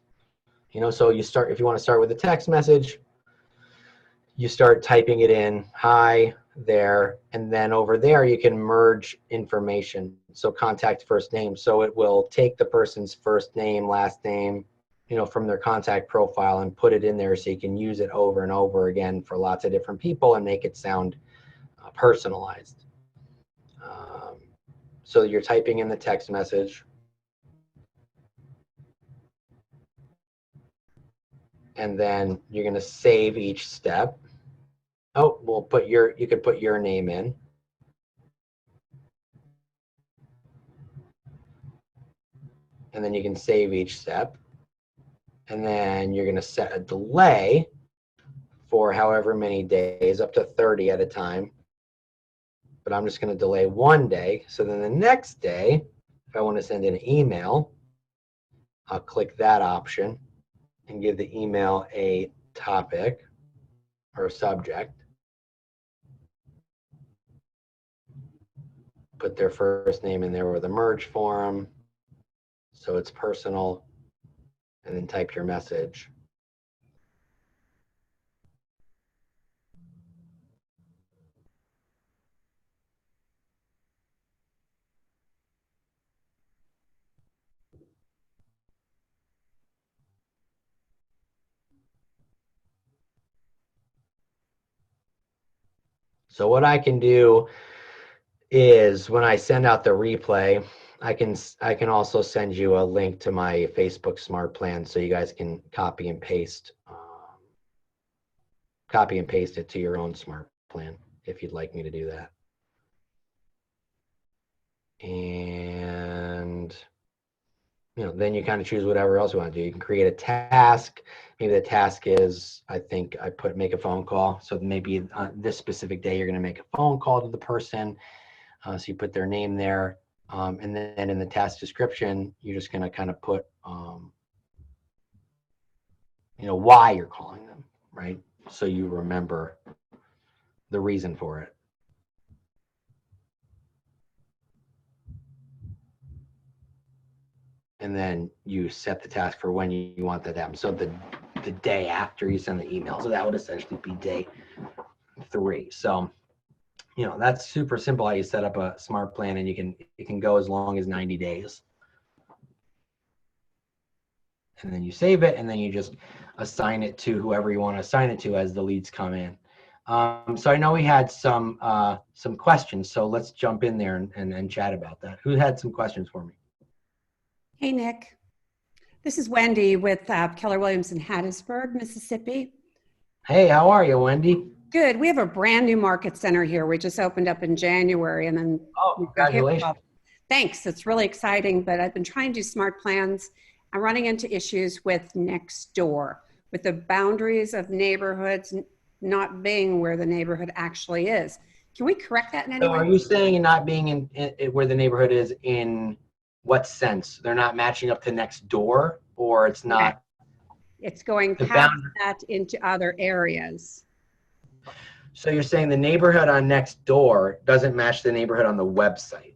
You know, so you start, if you want to start with a text message, you start typing it in, hi there, and then over there you can merge information. So contact first name. So it will take the person's first name, last name, you know, from their contact profile and put it in there so you can use it over and over again for lots of different people and make it sound personalized. So you're typing in the text message. And then you're going to save each step. Oh, we'll put you could put your name in. And then you can save each step. And then you're going to set a delay for however many days, up to 30 at a time. But I'm just going to delay 1 day. So then the next day, if I want to send an email, I'll click that option and give the email a topic or a subject. Put their first name in there with a merge form, so it's personal, and then type your message. So what I can do is when I send out the replay, I can also send you a link to my Facebook Smart Plan so you guys can copy and paste it to your own Smart Plan if you'd like me to do that. And you know, then you kind of choose whatever else you want to do. You can create a task. Maybe the task is, I think I put make a phone call. So maybe on this specific day, you're going to make a phone call to the person. So you put their name there. And then in the task description, you're just going to kind of put, you know, why you're calling them, right? So you remember the reason for it. And then you set the task for when you want that to happen. So the day after you send the email. So that would essentially be day 3. So, you know, that's super simple how you set up a smart plan, and it can go as long as 90 days. And then you save it, and then you just assign it to whoever you want to assign it to as the leads come in. So I know we had some questions, so let's jump in there and chat about that. Who had some questions for me? Hey, Nick. This is Wendy with Keller Williams in Hattiesburg, Mississippi. Hey, how are you, Wendy? Good. We have a brand new market center here. We just opened up in January, and then congratulations. Thanks. It's really exciting, but I've been trying to do smart plans. I'm running into issues with Nextdoor, with the boundaries of neighborhoods not being where the neighborhood actually is. Can we correct that in any way? So are you saying not being in where the neighborhood is in what sense? They're not matching up to Nextdoor, or it's not? It's going The past that into other areas. So you're saying the neighborhood on Nextdoor doesn't match the neighborhood on the website?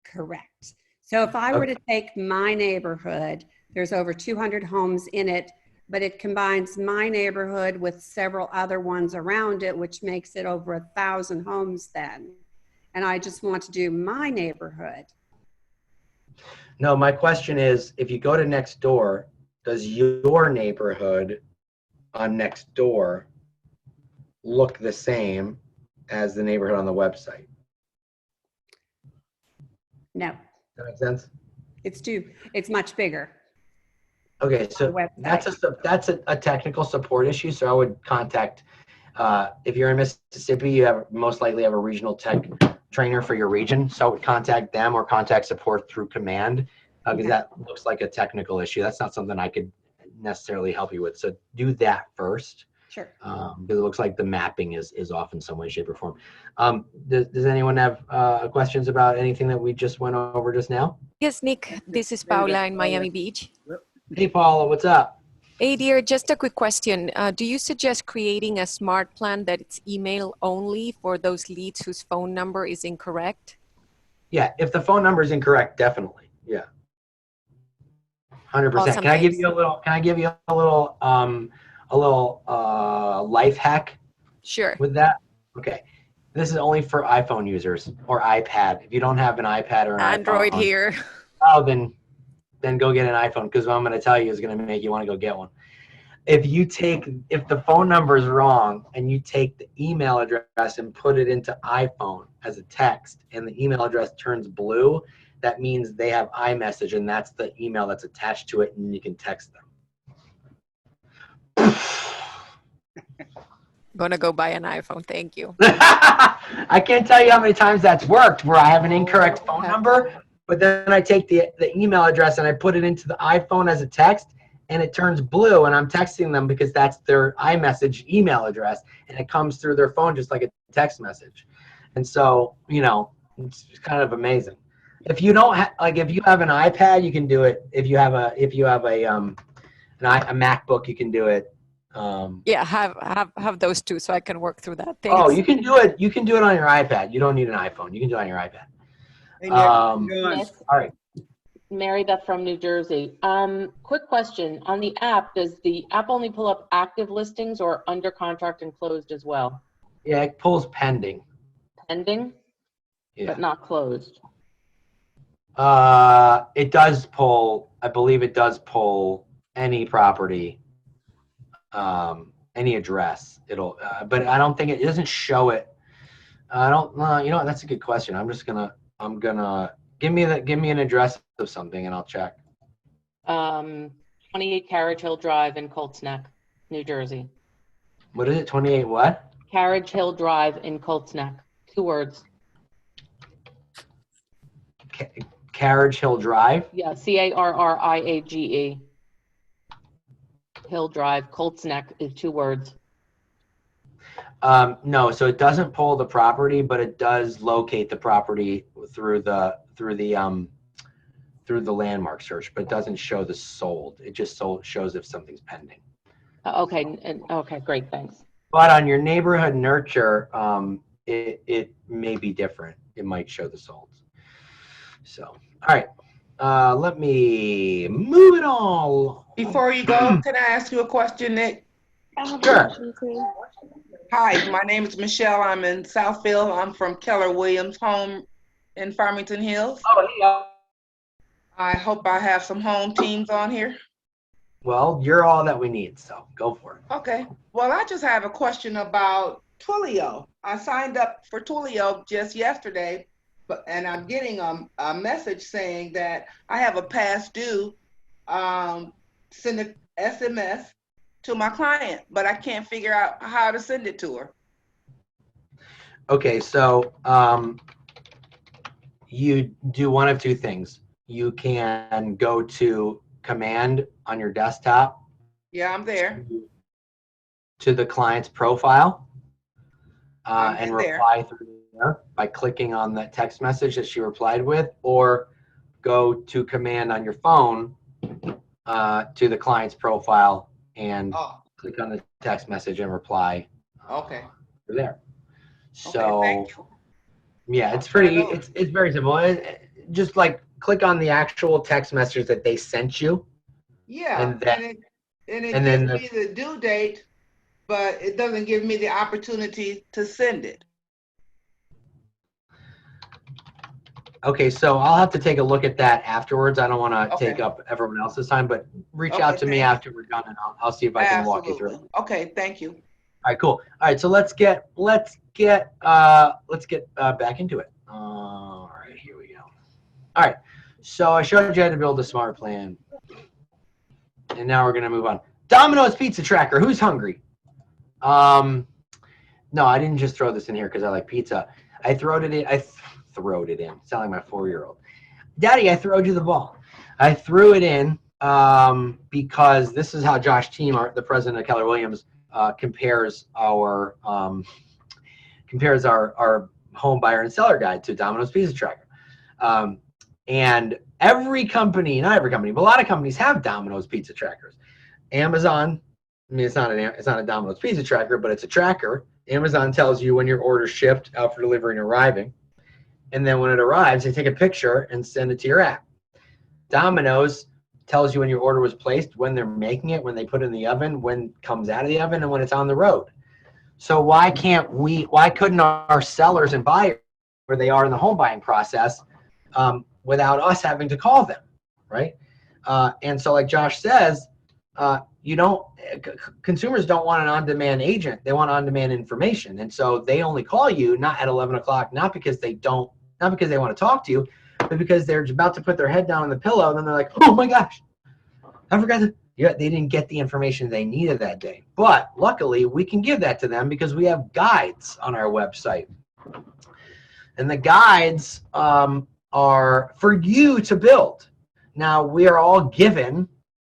Correct. So if I were to take my neighborhood, there's over 200 homes in it, but it combines my neighborhood with several other ones around it, which makes it over 1,000 homes then. And I just want to do my neighborhood. No, my question is, if you go to Nextdoor, does your neighborhood on Nextdoor look the same as the neighborhood on the website? No. Does that make sense? It's much bigger. Okay, so that's a technical support issue. So I would contact, if you're in Mississippi, you most likely have a regional tech trainer for your region. So I would contact them or contact support through command, because that looks like a technical issue. That's not something I could necessarily help you with. So do that first. Sure. Because it looks like the mapping is off in some way, shape, or form. Does anyone have questions about anything that we just went over just now? Yes, Nick, this is Paula in Miami Beach. Hey, Paula, what's up? Hey, dear, just a quick question. Do you suggest creating a smart plan that it's email only for those leads whose phone number is incorrect? Yeah, if the phone number is incorrect, definitely. Yeah. 100%. Awesome, Can I give you a little life hack? Sure. With that? Okay. This is only for iPhone users or iPad. If you don't have an iPad or an Android iPhone, here. oh, then go get an iPhone, because what I'm going to tell you is going to make you want to go get one. If the phone number is wrong and you take the email address and put it into iPhone as a text and the email address turns blue, that means they have iMessage and that's the email that's attached to it and you can text them. Gonna go buy an iPhone, thank you. I can't tell you how many times that's worked where I have an incorrect phone number, but then I take the email address and I put it into the iPhone as a text and it turns blue and I'm texting them because that's their iMessage email address and it comes through their phone just like a text message. And so, it's kind of amazing. If you don't if you have an iPad, you can do it. If you have a MacBook, you can do it. Yeah, have those two so I can work through that. Thanks. Oh, you can do it. You can do it on your iPad. You don't need an iPhone. You can do it on your iPad. Hey, Nick, all right. Mary Beth from New Jersey. Quick question. On the app, does the app only pull up active listings or under contract and closed as well? Yeah, it pulls pending. Pending, but not closed. It does pull, I believe it does pull any property, any address. It'll, but I don't think it doesn't show it. I don't know. You know what? That's a good question. I'm gonna give me an address of something and I'll check. 28 Carriage Hill Drive in Colts Neck, New Jersey. What is it? 28 what? Carriage Hill Drive in Colts Neck. 2 words. Carriage Hill Drive? Yeah, Carriage. Hill Drive, Colts Neck is 2 words. No, so it doesn't pull the property, but it does locate the property through the landmark search, but it doesn't show the sold. It just shows if something's pending. Okay, okay, great, thanks. But on your neighborhood nurture, it may be different. It might show the sold. So, all right, let me move it on. Before you go, can I ask you a question, Nick? Sure. Hi, my name is Michelle. I'm in Southfield. I'm from Keller Williams' home in Farmington Hills. Oh, yeah. I hope I have some home teams on here. Well, you're all that we need, so go for it. Okay. Well, I just have a question about Twilio. I signed up for Twilio just yesterday, and I'm getting a message saying that I have a past due, send an SMS to my client, but I can't figure out how to send it to her. Okay, so you do one of two things. You can go to command on your desktop. Yeah, I'm there. To the client's profile and reply through there by clicking on that text message that she replied with, or go to command on your phone to the client's profile and Oh, click on the text message and reply okay. there. Okay, So thank you. yeah, it's pretty, it's very simple. Just like click on the actual text message that they sent you. Yeah, And then, it and gives then me the due date, but it doesn't give me the opportunity to send it. okay, so I'll have to take a look at that afterwards. I don't want to Okay. take up everyone else's time, but reach Okay, out to me thank you. after we're done and I'll see if I can walk you through it. Absolutely. Okay, thank you. All right, cool. All right, so let's get back into it. All right, here we go. All right, so I showed you how to build a smart plan, and now we're gonna move on. Domino's Pizza Tracker. Who's hungry? No, I didn't just throw this in here because I like pizza. I throwed it in. Throwed it in. Sound like my 4-year-old. Daddy, I throwed you the ball. I threw it in because this is how Josh Team, the president of Keller Williams, compares our home buyer and seller guide to Domino's Pizza Tracker. And every company, not every company, but a lot of companies have Domino's Pizza Trackers. Amazon, I mean, it's not a Domino's Pizza Tracker, but it's a tracker. Amazon tells you when your order shipped, out for delivery, and arriving. And then when it arrives, they take a picture and send it to your app. Domino's tells you when your order was placed, when they're making it, when they put it in the oven, when it comes out of the oven, and when it's on the road. So why couldn't our sellers and buyers, where they are in the home buying process, without us having to call them, right? And so like Josh says, consumers don't want an on-demand agent. They want on-demand information. And so they only call you not at 11 o'clock, not because they want to talk to you, but because they're about to put their head down on the pillow. And then they're like, oh my gosh, I forgot that. Yeah, they didn't get the information they needed that day. But luckily we can give that to them because we have guides on our website. And the guides are for you to build. Now we are all given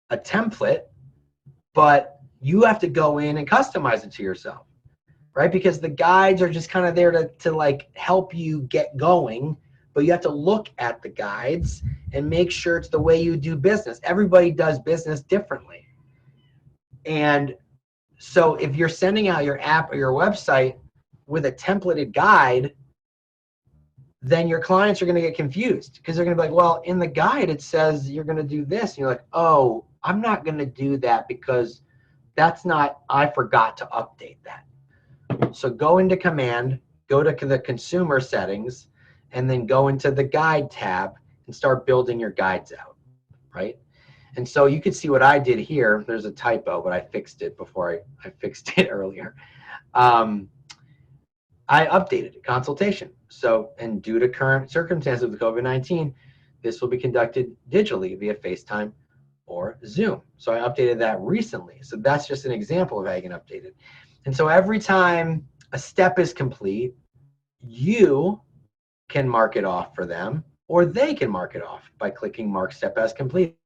a template, but you have to go in and customize it to yourself, right? Because the guides are just kind of there to like help you get going, but you have to look at the guides and make sure it's the way you do business. Everybody does business differently. And so if you're sending out your app or your website with a templated guide, then your clients are going to get confused because they're going to be like, well, in the guide, it says you're going to do this. And you're like, oh, I'm not going to do that because I forgot to update that. So go into command, go to the consumer settings, and then go into the guide tab and start building your guides out, right? And so you can see what I did here. There's a typo, but I fixed it before I fixed it earlier. I updated it, consultation. So, and due to current circumstances with COVID-19, this will be conducted digitally via FaceTime or Zoom. So I updated that recently. So that's just an example of how you can update it. And so every time a step is complete, you can mark it off for them, or they can mark it off by clicking Mark Step as Complete.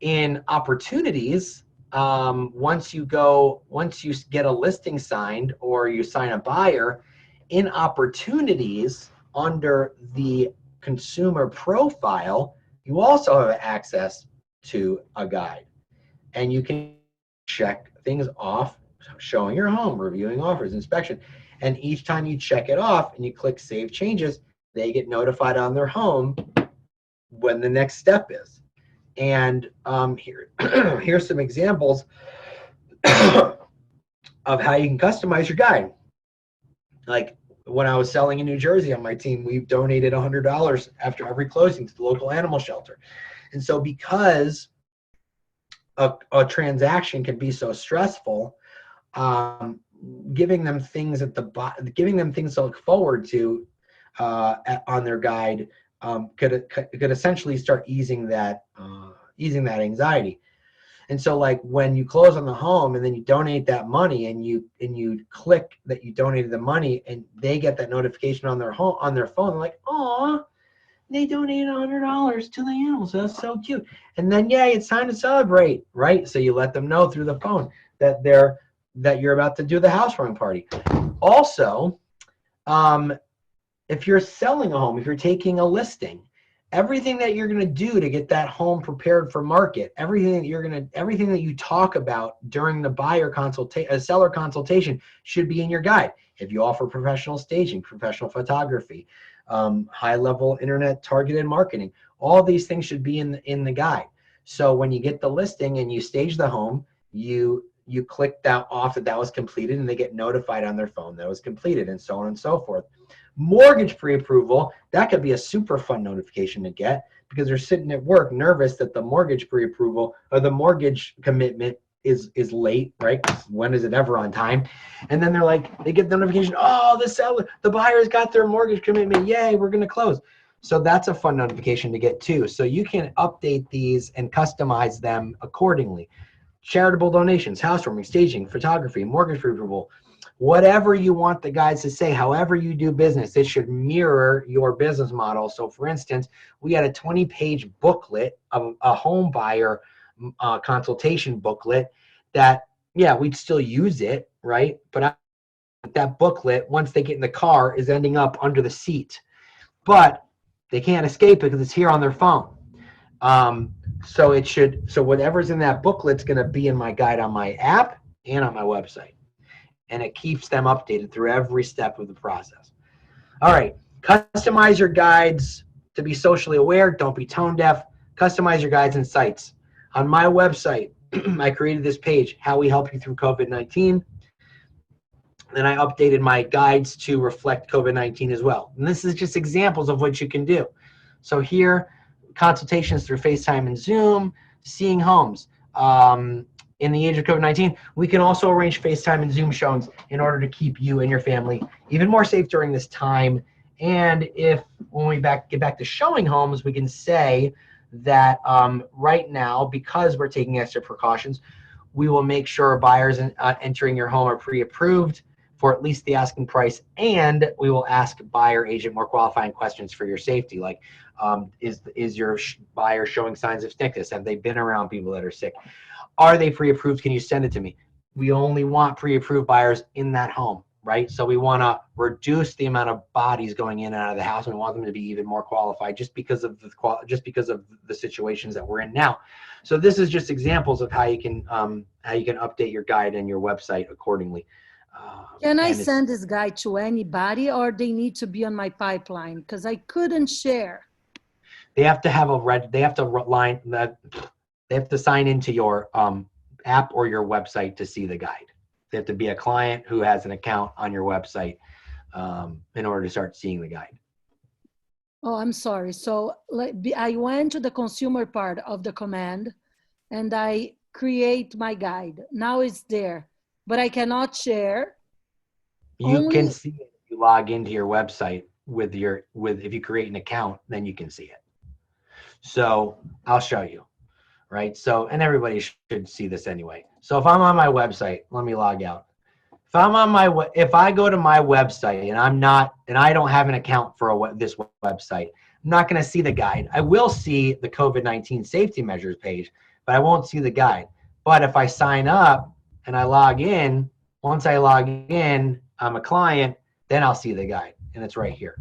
In opportunities, once you get a listing signed or you sign a buyer, in opportunities under the consumer profile, you also have access to a guide. And you can check things off, showing your home, reviewing offers, inspection. And each time you check it off and you click Save Changes, they get notified on their home when the next step is. And here's some examples of how you can customize your guide. Like when I was selling in New Jersey on my team, we've donated $100 after every closing to the local animal shelter. And so because a transaction can be so stressful, giving them things to look forward to on their guide could essentially start easing that anxiety. And so like when you close on the home and then you donate that money and you click that you donated the money and they get that notification on their phone, they're like, oh, they donated $100 to the animals. That's so cute. And then it's time to celebrate, right? So you let them know through the phone that you're about to do the housewarming party. Also, if you're selling a home, if you're taking a listing everything that you're going to do to get that home prepared for market, everything that you talk about during the seller consultation should be in your guide. If you offer professional staging, professional photography, high level internet targeted marketing, all these things should be in the guide. So when you get the listing and you stage the home, you click that off that was completed, and they get notified on their phone that was completed, and so on and so forth. Mortgage pre-approval, that could be a super fun notification to get, because they're sitting at work nervous that the mortgage pre-approval or the mortgage commitment is late, right? When is it ever on time? And then they get the notification, oh, the buyer's got their mortgage commitment, yay, we're gonna close. So that's a fun notification to get too. So you can update these and customize them accordingly. Charitable donations, housewarming, staging, photography, mortgage pre-approval, whatever you want the guys to say, however you do business, it should mirror your business model. So for instance, we had a 20-page booklet of a home buyer consultation booklet that, yeah, we'd still use it, right? But that booklet, once they get in the car, is ending up under the seat. But they can't escape it because it's here on their phone. So whatever's in that booklet's going to be in my guide on my app and on my website. And it keeps them updated through every step of the process. All right, customize your guides to be socially aware. Don't be tone deaf. Customize your guides and sites. On my website, I created this page, how we help you through COVID-19. Then I updated my guides to reflect COVID-19 as well. And this is just examples of what you can do. So here, consultations through FaceTime and Zoom, seeing homes. In the age of COVID-19, we can also arrange FaceTime and Zoom showings in order to keep you and your family even more safe during this time. And when we get back to showing homes, we can say that right now, because we're taking extra precautions, we will make sure buyers entering your home are pre-approved for at least the asking price, and we will ask buyer agent more qualifying questions for your safety, like is your buyer showing signs of sickness? Have they been around people that are sick? Are they pre-approved? Can you send it to me? We only want pre-approved buyers in that home, right? So we want to reduce the amount of bodies going in and out of the house, and we want them to be even more qualified just because of the situations that we're in now. So this is just examples of how you can update your guide and your website accordingly. Can I send this guide to anybody, or they need to be on my pipeline? Because I couldn't share. They have to have they have to sign into your app or your website to see the guide. They have to be a client who has an account on your website in order to start seeing the guide. Oh, I'm sorry. So I went to the consumer part of the command and I create my guide. Now it's there, but I cannot share. You can see it if you log into your website if you create an account, then you can see it. So I'll show you. Right? So, and everybody should see this anyway. So if I'm on my website, let me log out. If I go to my website and I don't have an account for this website, I'm not going to see the guide. I will see the COVID-19 safety measures page, but I won't see the guide. But if I sign up and I log in, once I log in, I'm a client, then I'll see the guide, and it's right here,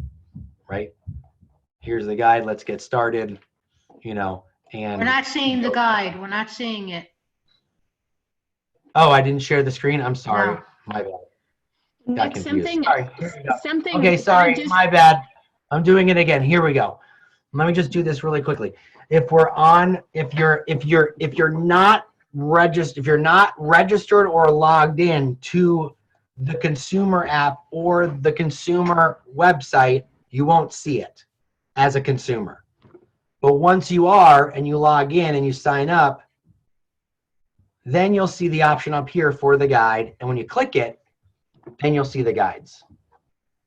right? Here's the guide. Let's get started, And we're not seeing the guide. We're not seeing it. Oh, I didn't share the screen. I'm sorry. No. My bad. Nick, Got confused. something. Okay, sorry. My bad. I'm doing it again. Here we go. Let me just do this really quickly. If you're not registered or logged in to the consumer app or the consumer website, you won't see it as a consumer. But once you are and you log in and you sign up, then you'll see the option up here for the guide. And when you click it, then you'll see the guides,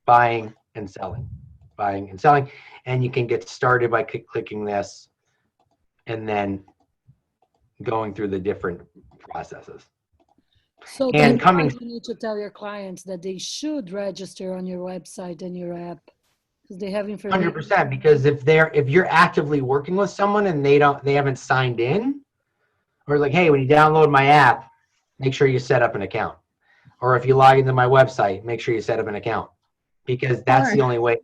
buying and selling. And you can get started by clicking this and then going through the different processes. So then you need to tell your clients that they should register on your website and your app because they have information. 100%, because if you're actively working with someone and they haven't signed in, or like, hey, when you download my app, make sure you set up an account. Or if you log into my website, make sure you set up an account, because that's the only way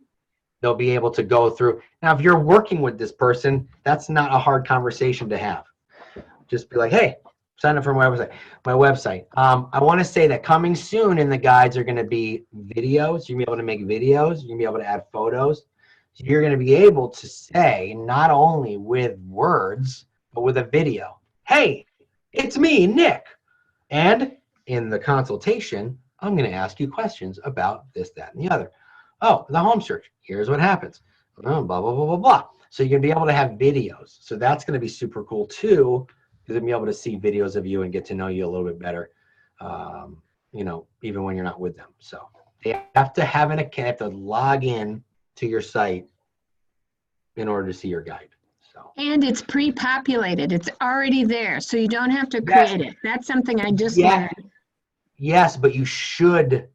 they'll be able to go through. Now, if you're working with this person, that's not a hard conversation to have. Just be like, hey, sign up for my website. I want to say that coming soon in the guides are going to be videos. You're going to be able to make videos. You're going to be able to add photos. So you're going to be able to say, not only with words, but with a video, hey, it's me, Nick. And in the consultation, I'm going to ask you questions about this, that, and the other. Oh, the home search. Here's what happens. Blah, blah, blah, blah, blah. So you're going to be able to have videos. So that's going to be super cool too, because they'll be able to see videos of you and get to know you a little bit better, you know, even when you're not with them. So they have to have an account, have to log in to your site in order to see your guide. So. And it's pre-populated. It's already there, so you don't have to create it. That's something I just learned. Yes, but you should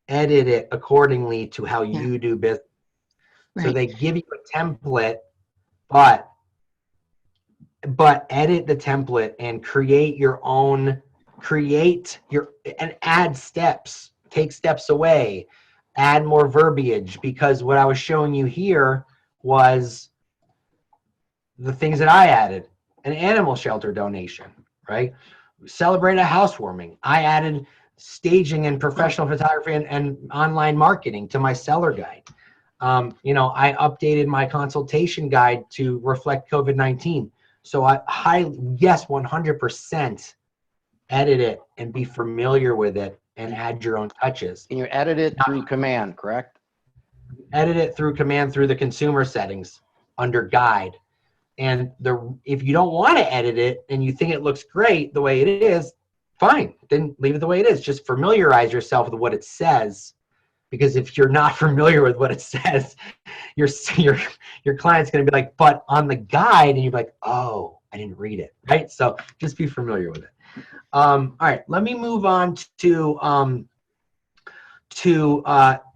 edit it accordingly to how you do business. Right. So they give you a template, but edit the template and create your own, and add steps, take steps away, add more verbiage, because what I was showing you here was the things that I added. An animal shelter donation, right? Celebrate a housewarming. I added staging and professional photography and online marketing to my seller guide. You know, I updated my consultation guide to reflect COVID-19. So yes, 100% edit it and be familiar with it and add your own touches. And you edit it through command, correct? Edit it through command through the consumer settings under guide. And if you don't want to edit it and you think it looks great the way it is, fine, then leave it the way it is. Just familiarize yourself with what it says, because if you're not familiar with what it says, your client's going to be like, but on the guide, and you're like, oh, I didn't read it, right? So just be familiar with it. All right, let me move on to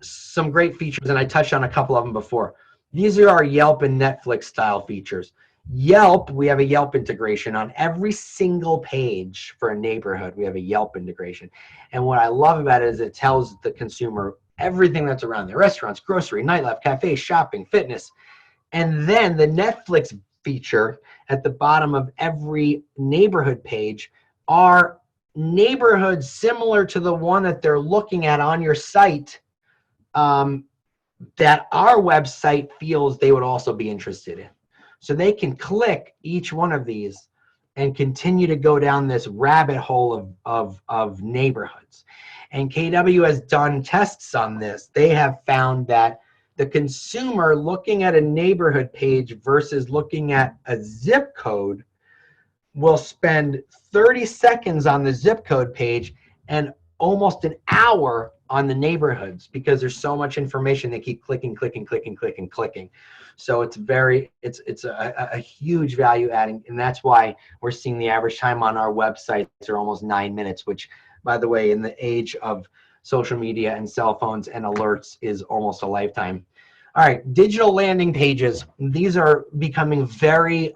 some great features, and I touched on a couple of them before. These are our Yelp and Netflix style features. Yelp, we have a Yelp integration on every single page for a neighborhood. We have a Yelp integration. And what I love about it is it tells the consumer everything that's around there: restaurants, grocery, nightlife, cafes, shopping, fitness. And then the Netflix feature at the bottom of every neighborhood page are neighborhoods similar to the one that they're looking at on your site, that our website feels they would also be interested in. So they can click each one of these and continue to go down this rabbit hole of neighborhoods. And KW has done tests on this. They have found that the consumer looking at a neighborhood page versus looking at a zip code will spend 30 seconds on the zip code page and almost an hour on the neighborhoods, because there's so much information. They keep clicking. So it's a huge value adding, and that's why we're seeing the average time on our websites are almost 9 minutes, which, by the way, in the age of social media and cell phones and alerts, is almost a lifetime. All right, digital landing pages. These are becoming very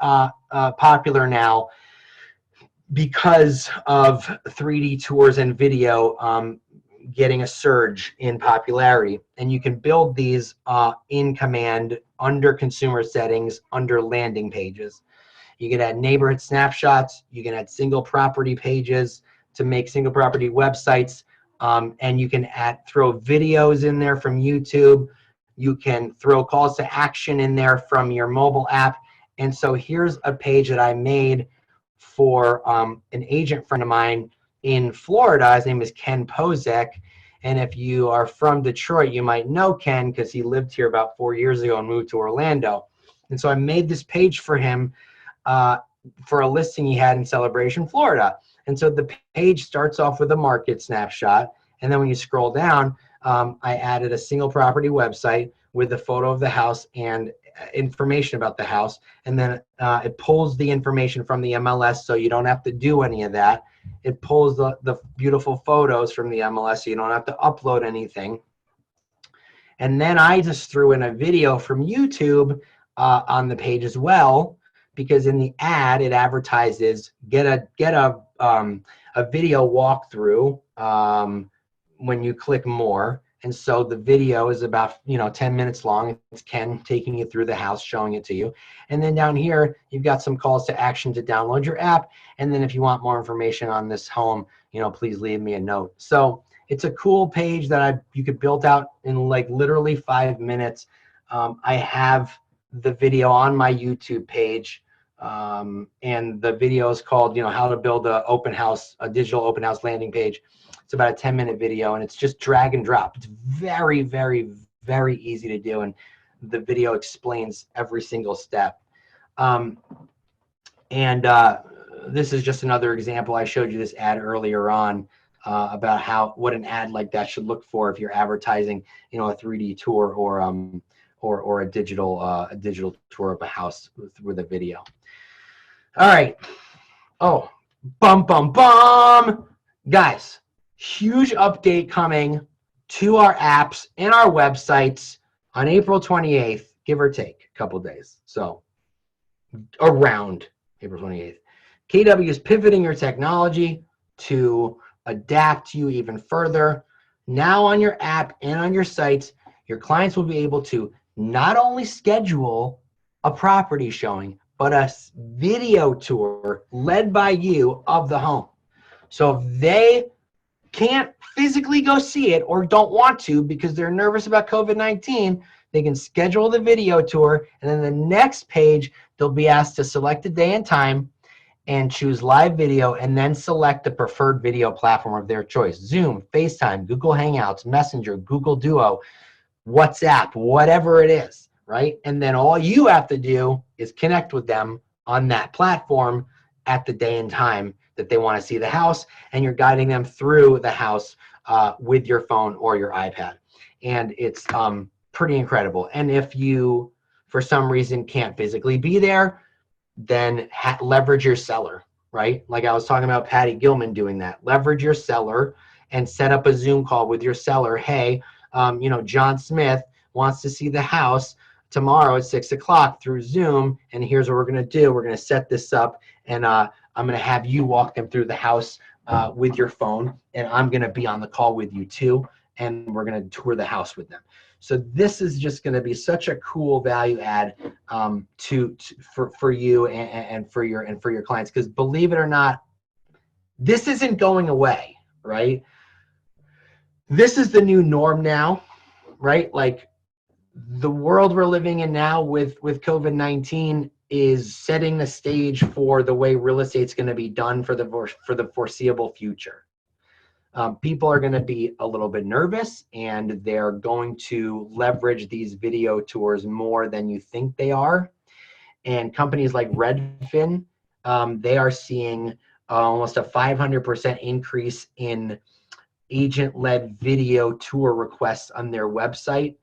popular now because of 3D tours and video getting a surge in popularity. And you can build these in command under consumer settings, under landing pages. You can add neighborhood snapshots. You can add single property pages to make single property websites. And you can throw videos in there from YouTube. You can throw calls to action in there from your mobile app. And so here's a page that I made for an agent friend of mine in Florida. His name is Ken Pozek. And if you are from Detroit, you might know Ken because he lived here about 4 years ago and moved to Orlando. And so I made this page for him for a listing he had in Celebration, Florida. And so the page starts off with a market snapshot. And then when you scroll down, I added a single property website with a photo of the house and information about the house. And then it pulls the information from the MLS, so you don't have to do any of that. It pulls the beautiful photos from the MLS, so you don't have to upload anything. And then I just threw in a video from YouTube on the page as well, because in the ad it advertises get a video walkthrough when you click more, And so the video is about, 10 minutes long. It's Ken taking you through the house, showing it to you. And then down here, you've got some calls to action to download your app. And then if you want more information on this home, please leave me a note. So it's a cool page that you could build out in like literally 5 minutes. I have the video on my YouTube page. And the video is called, how to build a digital open house landing page. It's about a 10-minute video, and it's just drag and drop. It's very, very, very easy to do, and the video explains every single step. This is just another example. I showed you this ad earlier on about what an ad like that should look for if you're advertising, a 3D tour or a digital tour of a house with a video. All right. Oh, bum, bum, bum. Guys, huge update coming to our apps and our websites on April 28th, give or take a couple days. So around April 28th. KW is pivoting your technology to adapt you even further. Now on your app and on your sites, your clients will be able to not only schedule a property showing, but a video tour led by you of the home. So if they can't physically go see it or don't want to because they're nervous about COVID-19, they can schedule the video tour, and then the next page, they'll be asked to select a day and time and choose live video, and then select the preferred video platform of their choice. Zoom, FaceTime, Google Hangouts, Messenger, Google Duo, WhatsApp, whatever it is, right? And then all you have to do is connect with them on that platform at the day and time that they want to see the house, and you're guiding them through the house with your phone or your iPad. And it's pretty incredible. And if you, for some reason, can't physically be there, then leverage your seller, right? Like I was talking about Patty Gilman doing that. Leverage your seller and set up a Zoom call with your seller. Hey, John Smith wants to see the house tomorrow at 6 o'clock through Zoom, and here's what we're going to do. We're going to set this up, and I'm going to have you walk them through the house with your phone, and I'm going to be on the call with you too, and we're going to tour the house with them. So this is just going to be such a cool value add for you and for your clients, because believe it or not, this isn't going away, right? This is the new norm now, right? Like the world we're living in now with COVID-19 is setting the stage for the way real estate's going to be done for the foreseeable future. People are going to be a little bit nervous, and they're going to leverage these video tours more than you think they are. And companies like Redfin, they are seeing almost a 500% increase in agent-led video tour requests on their website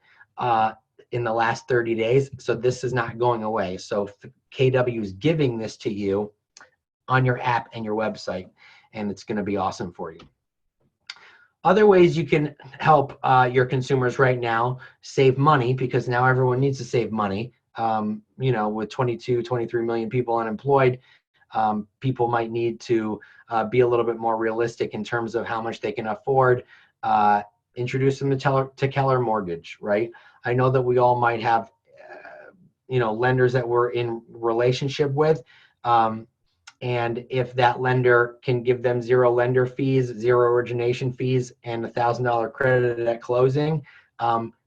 in the last 30 days. So this is not going away. So KW is giving this to you on your app and your website, and it's going to be awesome for you. Other ways you can help your consumers right now save money, because now everyone needs to save money. With 22, 23 million people unemployed, people might need to be a little bit more realistic in terms of how much they can afford. Introduce them to Keller Mortgage, right? I know that we all might have, lenders that we're in relationship with. And if that lender can give them zero lender fees, zero origination fees, and $1,000 credit at closing,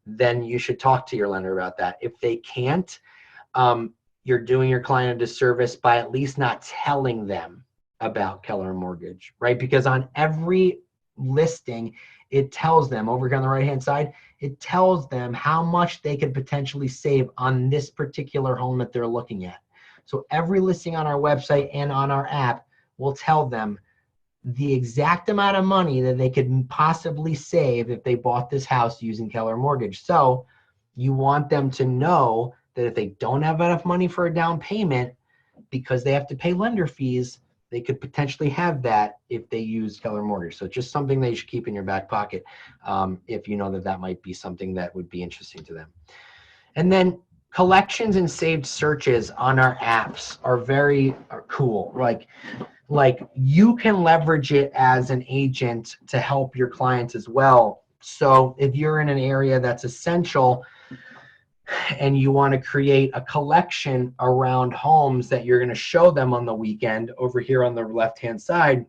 then you should talk to your lender about that. If they can't, you're doing your client a disservice by at least not telling them about Keller Mortgage, right? Because on every listing, it tells them over here on the right-hand side, it tells them how much they could potentially save on this particular home that they're looking at. So every listing on our website and on our app will tell them the exact amount of money that they could possibly save if they bought this house using Keller Mortgage. So you want them to know that if they don't have enough money for a down payment because they have to pay lender fees, they could potentially have that if they use Keller Mortgage. So it's just something that you should keep in your back pocket if you know that that might be something that would be interesting to them. And then collections and saved searches on our apps are very cool. Like you can leverage it as an agent to help your clients as well So if you're in an area that's essential and you want to create a collection around homes that you're going to show them on the weekend, over here on the left-hand side,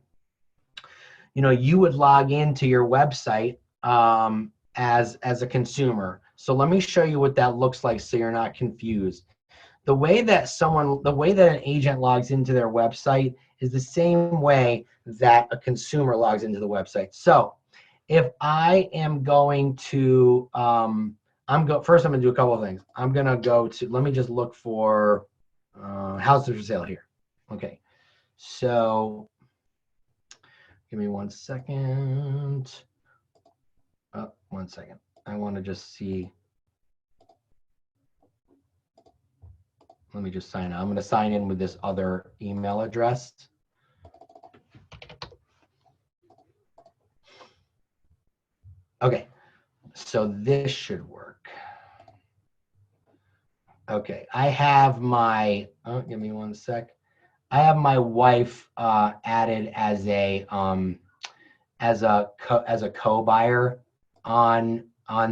you know, you would log into your website as a consumer. So let me show you what that looks like so you're not confused. The way that an agent logs into their website is the same way that a consumer logs into the website. So if I am going to, first I'm gonna do a couple of things. I'm gonna go to, let me just look for houses for sale here. Okay, so give me 1 second. Oh, 1 second. I want to just see. Let me just sign in. I'm going to sign in with this other email address. Okay, so this should work. Okay, I have my, oh, give me 1 sec. I have my wife added as a co-buyer on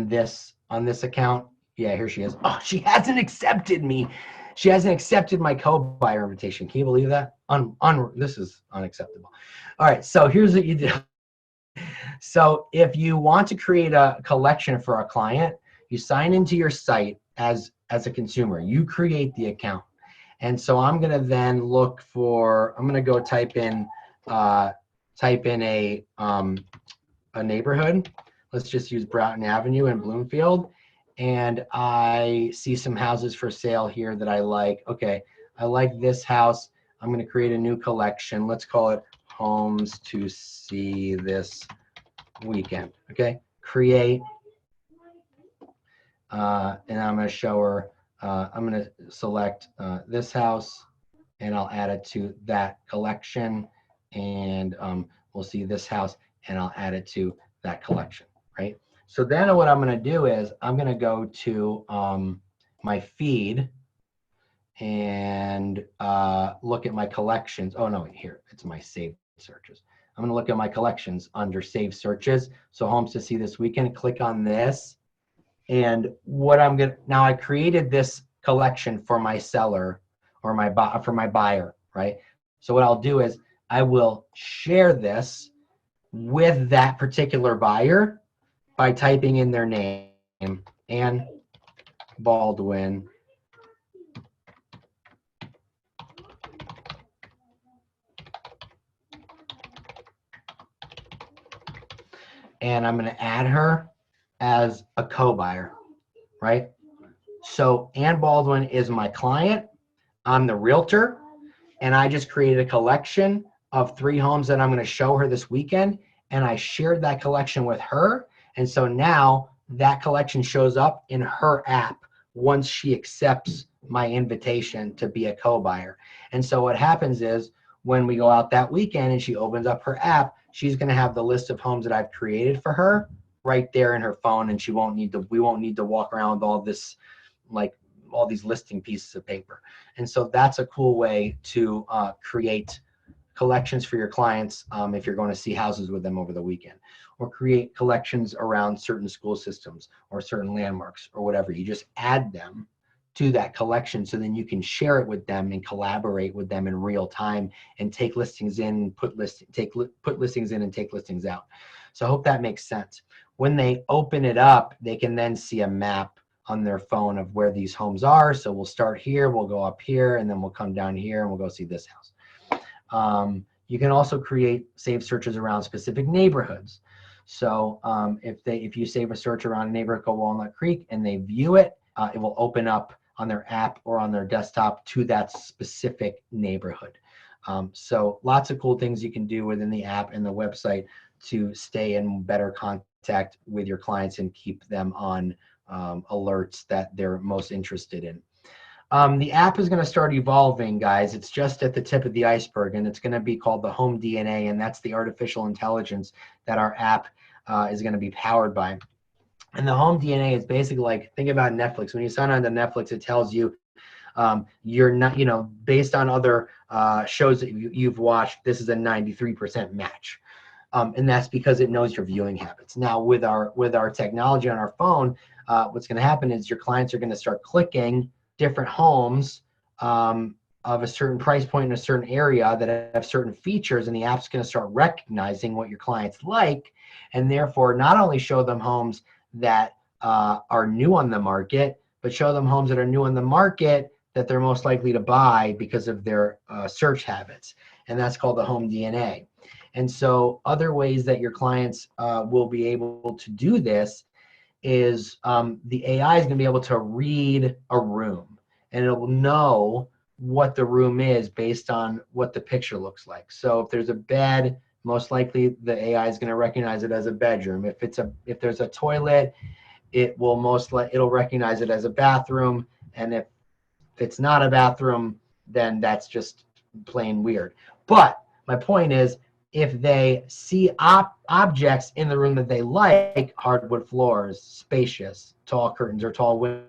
this account. Yeah, here she is. Oh, she hasn't accepted me. She hasn't accepted my co-buyer invitation. Can you believe that? This is unacceptable. All right, so here's what you do. So if you want to create a collection for a client, you sign into your site as a consumer. You create the account. And so I'm gonna then look for, I'm gonna go type in a neighborhood. Let's just use Broughton Avenue in Bloomfield. And I see some houses for sale here that I like. Okay, I like this house. I'm gonna create a new collection. Let's call it Homes to See This Weekend. Okay, create. And I'm gonna show her, I'm gonna select this house and I'll add it to that collection. And we'll see this house and I'll add it to that collection, right? So then what I'm going to do is I'm going to go to my feed and look at my collections. Oh, no, here, it's my saved searches. I'm going to look at my collections under saved searches. So Homes to See This Weekend, click on this. And what I'm going to, now I created this collection for my seller or for my buyer, right? So what I'll do is I will share this with that particular buyer by typing in their name, Ann Baldwin. And I'm going to add her as a co-buyer, right? So Ann Baldwin is my client. I'm the realtor, and I just created a collection of 3 homes that I'm going to show her this weekend, and I shared that collection with her. And so now that collection shows up in her app once she accepts my invitation to be a co-buyer. And so what happens is when we go out that weekend and she opens up her app, she's going to have the list of homes that I've created for her right there in her phone, and we won't need to walk around with all this, like all these listing pieces of paper. And so that's a cool way to create collections for your clients if you're going to see houses with them over the weekend, or create collections around certain school systems or certain landmarks or whatever. You just add them to that collection so then you can share it with them and collaborate with them in real time and take listings in, put listings in and take listings out. So I hope that makes sense. When they open it up, they can then see a map on their phone of where these homes are. So we'll start here, we'll go up here, and then we'll come down here and we'll go see this house. You can also create save searches around specific neighborhoods. So if you save a search around a neighborhood called Walnut Creek and they view it, it will open up on their app or on their desktop to that specific neighborhood. So lots of cool things you can do within the app and the website to stay in better contact with your clients and keep them on alerts that they're most interested in. The app is going to start evolving, guys. It's just at the tip of the iceberg, and it's going to be called the Home DNA, and that's the artificial intelligence that our app is going to be powered by. And the Home DNA is basically like, think about Netflix. When you sign on to Netflix, it tells you you're not, based on other shows that you've watched, this is a 93% match. And that's because it knows your viewing habits. Now, with our technology on our phone, what's going to happen is your clients are going to start clicking different homes of a certain price point in a certain area that have certain features, and the app's going to start recognizing what your clients like, and therefore not only show them homes that are new on the market, but show them homes that are new on the market that they're most likely to buy because of their search habits. And that's called the home DNA. And so other ways that your clients will be able to do this is the AI is going to be able to read a room, and it will know what the room is based on what the picture looks like. So if there's a bed, most likely the AI is going to recognize it as a bedroom. If there's a toilet, it'll recognize it as a bathroom. And if it's not a bathroom, then that's just plain weird. But my point is, if they see objects in the room that they like, hardwood floors, spacious, tall curtains, or tall windows,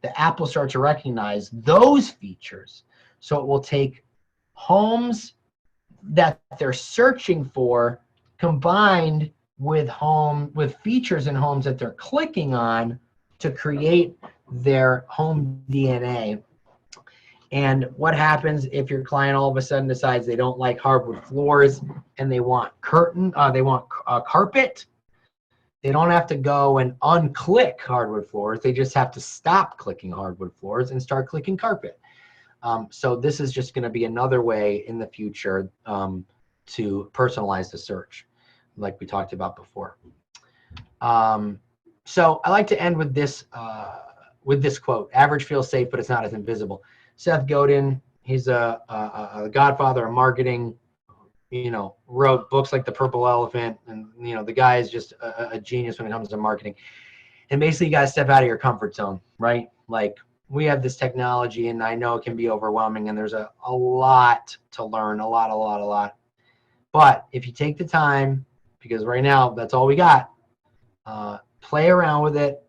the app will start to recognize those features. So it will take homes that they're searching for combined with features in homes that they're clicking on to create their home DNA. And what happens if your client all of a sudden decides they don't like hardwood floors and they want carpet? They don't have to go and unclick hardwood floors. They just have to stop clicking hardwood floors and start clicking carpet. So this is just going to be another way in the future to personalize the search, like we talked about before. So I like to end with this quote: "Average feels safe, but it's not as invisible." Seth Godin, he's a godfather of marketing. Wrote books like The Purple Elephant, and the guy is just a genius when it comes to marketing. And basically, you got to step out of your comfort zone, right? Like, we have this technology, and I know it can be overwhelming, and there's a lot to learn, a lot. But if you take the time, because right now that's all we got, play around with it,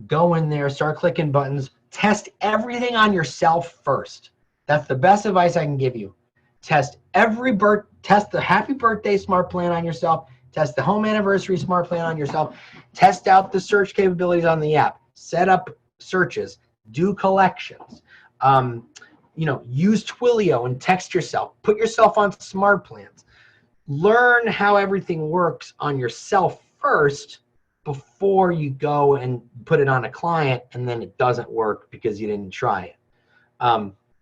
go in there, start clicking buttons, test everything on yourself first. That's the best advice I can give you. Test the happy birthday smart plan on yourself. Test the home anniversary smart plan on yourself. Test out the search capabilities on the app. Set up searches. Do collections. Use Twilio and text yourself. Put yourself on smart plans. Learn how everything works on yourself first before you go and put it on a client and then it doesn't work because you didn't try it.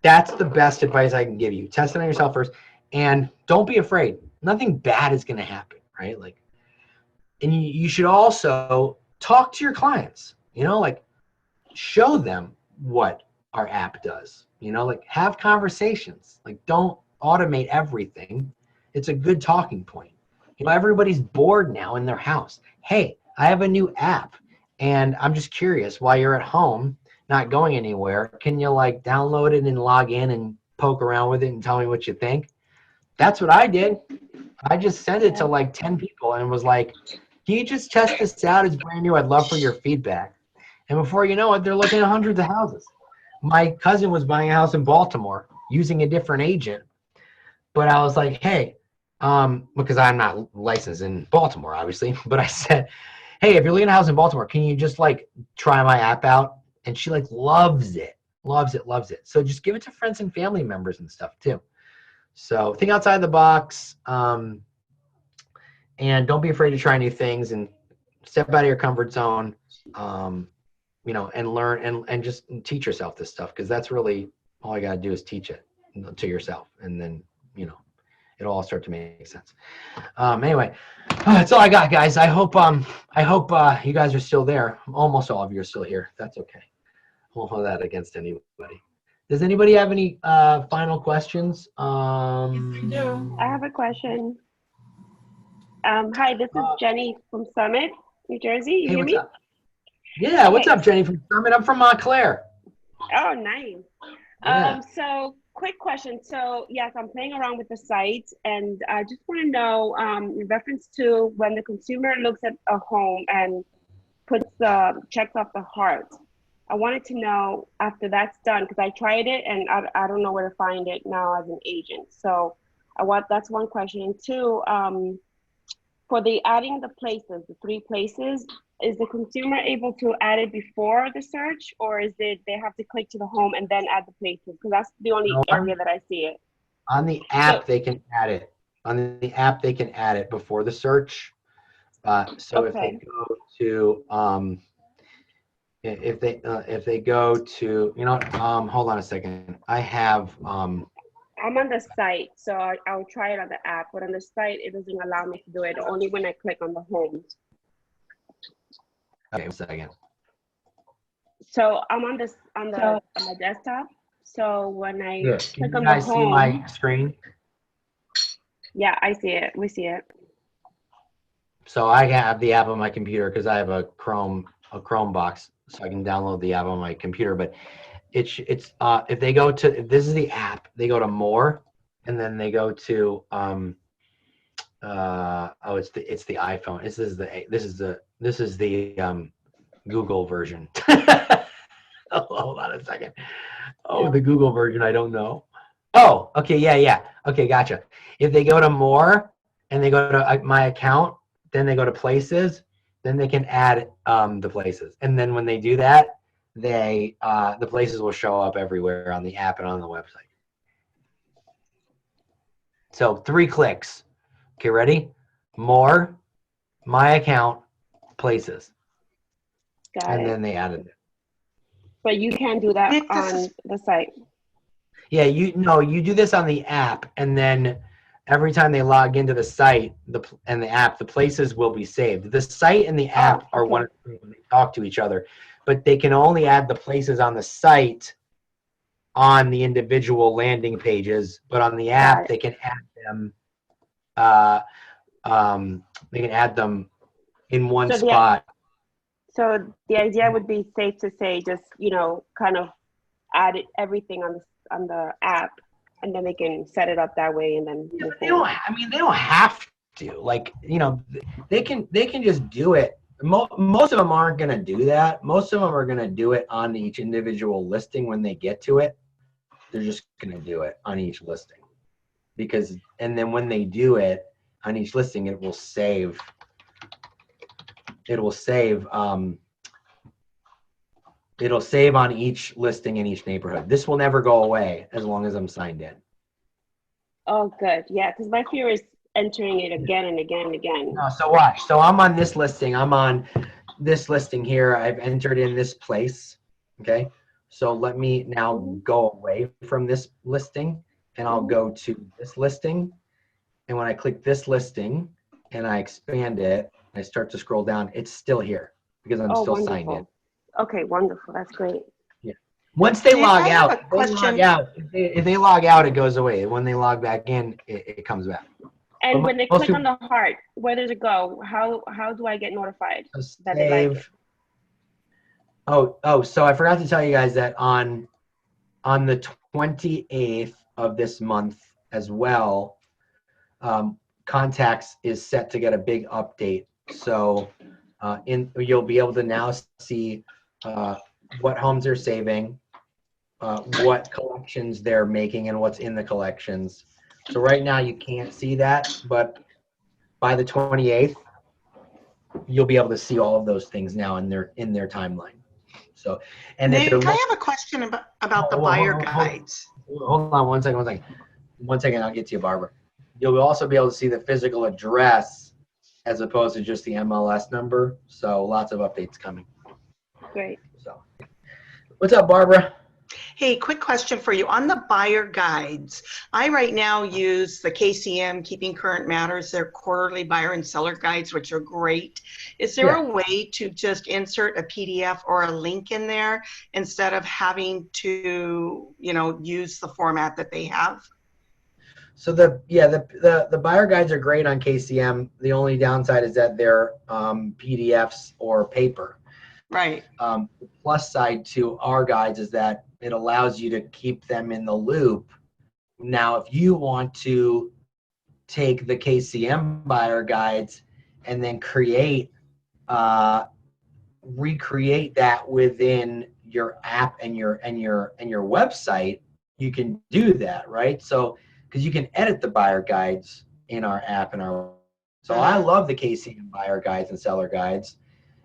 That's the best advice I can give you. Test it on yourself first, and don't be afraid. Nothing bad is going to happen, right? And you should also talk to your clients. Show them what our app does. Have conversations. Don't automate everything. It's a good talking point. Everybody's bored now in their house. Hey, I have a new app, and I'm just curious, while you're at home, not going anywhere, can you download it and log in and poke around with it and tell me what you think? That's what I did. I just sent it to 10 people and was like, can you just test this out? It's brand new. I'd love for your feedback. And before you know it, they're looking at hundreds of houses. My cousin was buying a house in Baltimore using a different agent. But I was like, hey, because I'm not licensed in Baltimore, obviously, but I said, hey, if you're looking at a house in Baltimore, can you just try my app out? And she loves it. So just give it to friends and family members and stuff too. So think outside the box, and don't be afraid to try new things and step out of your comfort zone, and learn and just teach yourself this stuff, because that's really all you got to do is teach it to yourself, and then it'll all start to make sense. Anyway, that's all I got, guys. I hope you guys are still there. Almost all of you are still here. That's okay. I won't hold that against anybody. Does anybody have any final questions? No. I have a question. Hi, this is Jenny from Summit, New Jersey. You hear me? Up? Yeah, what's up, Jenny from Summit? I'm from Montclair. Oh, nice. Yeah. So quick question. So yes, I'm playing around with the site, and I just want to know in reference to when the consumer looks at a home and checks off the heart. I wanted to know after that's done, because I tried it and I don't know where to find it now as an agent. So That's one question. And two, for the adding the places, the 3 places, is the consumer able to add it before the search, or is it they have to click to the home and then add the places? Because that's the only area that I see it. On the app, they can add it. On the app, they can add it before the search. So if they go to, if they go to, you know, hold on a second. I have, I'm on the site, so I'll try it on the app, but on the site, it doesn't allow me to do it, only when I click on the home. okay, 1 second. So I'm on this on my desktop. So when I Yeah. click Can on you the guys see home, my screen? yeah, I see it. We see it. So I have the app on my computer because I have a Chrome box, so I can download the app on my computer. But it's if they go to, if this is the app, they go to more, and then they go to it's the iPhone. This is the Google version. Oh, hold on a second. Oh, the Google version, I don't know. Oh, okay, yeah. Okay, gotcha. If they go to more and they go to my account, then they go to places, then they can add the places. And then when they do that, they the places will show up everywhere on the app and on the website. So 3 clicks. Okay, ready? More, my account, places. And then they added it. But you can't do that on the site. Yeah, you do this on the app, and then every time they log into the site and the app, the places will be saved. The site and the app are one of the things when they talk to each other, but they can only add the places on the site on the individual landing pages, but on the app they can add them. They can add them in one spot. So the idea would be safe to say, just kind of add everything on the app, and then they can set it up that way, and then they don't have to. Like, they can just do it. Most of them aren't going to do that. Most of them are going to do it on each individual listing when they get to it. They're just going to do it on each listing and then when they do it on each listing, it will save on each listing in each neighborhood. This will never go away as long as I'm signed in. Oh, good. Yeah, because my fear is entering it again and again and again. No, so watch. So I'm on this listing. I'm on this listing here. I've entered in this place. Okay. So let me now go away from this listing, and I'll go to this listing. And when I click this listing and I expand it, I start to scroll down, it's still here because I'm still signed in. Okay, wonderful. That's great. Yeah. Once they log out, if they log out, it goes away. When they log back in, it comes back. And when they click on the heart, where does it go? How do I get notified that they like it? Oh, so I forgot to tell you guys that on the 28th of this month as well, Contacts is set to get a big update. So you'll be able to now see what homes they're saving, what collections they're making, and what's in the collections. So right now you can't see that, but by the 28th, you'll be able to see all of those things now in their timeline. So, and Nick, I have a question about the buyer guides. Hold on one second, I'll get to you, Barbara. You'll also be able to see the physical address as opposed to just the MLS number. So lots of updates coming. Great. So, what's up, Barbara? Hey, quick question for you. On the buyer guides, I right now use the KCM Keeping Current Matters, their quarterly buyer and seller guides, which are great. Is there a way to just insert a PDF or a link in there instead of having to, use the format that they have? So the buyer guides are great on KCM. The only downside is that they're PDFs or paper. Right. The plus side to our guides is that it allows you to keep them in the loop. Now, if you want to take the KCM buyer guides and then recreate that within your app and your website, you can do that, right? So because you can edit the buyer guides in our app and our. So I love the KCM buyer guides and seller guides,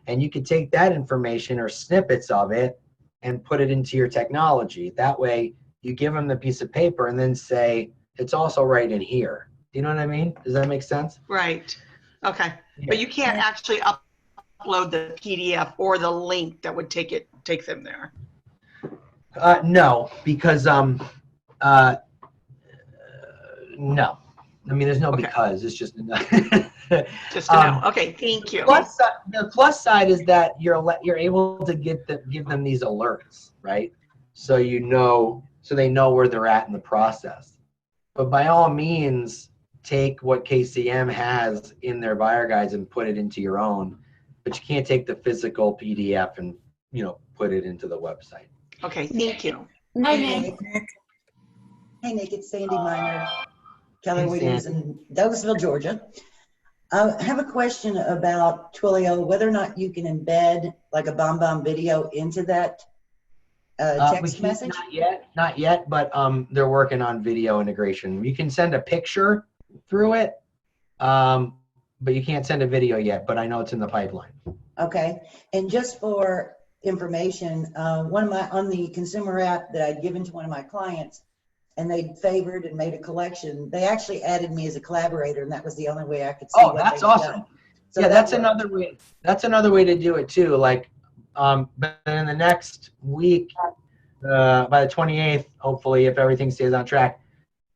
and you can take that information or snippets of it and put it into your technology. That way, you give them the piece of paper and then say it's also right in here. Do you know what I mean? Does that make sense? Right. Okay. Yeah. But you can't actually upload the PDF or the link that would take them there. No, because no. I mean, there's no because. It's just just to know. Okay, thank you. The plus side is that you're able to give them these alerts, right? So so they know where they're at in the process. But by all means, take what KCM has in their buyer guides and put it into your own. But you can't take the physical PDF and put it into the website. Okay, thank you. Hi, Nick. Hey, Nick, it's Sandy Miner, Keller Williams in Douglasville, Georgia. I have a question about Twilio, whether or not you can embed like a BombBomb video into that text message. Not yet, but they're working on video integration. You can send a picture through it, but you can't send a video yet, but I know it's in the pipeline. Okay, and just for information, on the consumer app that I'd given to one of my clients, and they favored and made a collection, they actually added me as a collaborator, and that was the only way I could see what that's they had awesome. done. So Yeah, that's worked. another way. That's another way to do it too. Like, but in the next week, by the 28th, hopefully, if everything stays on track,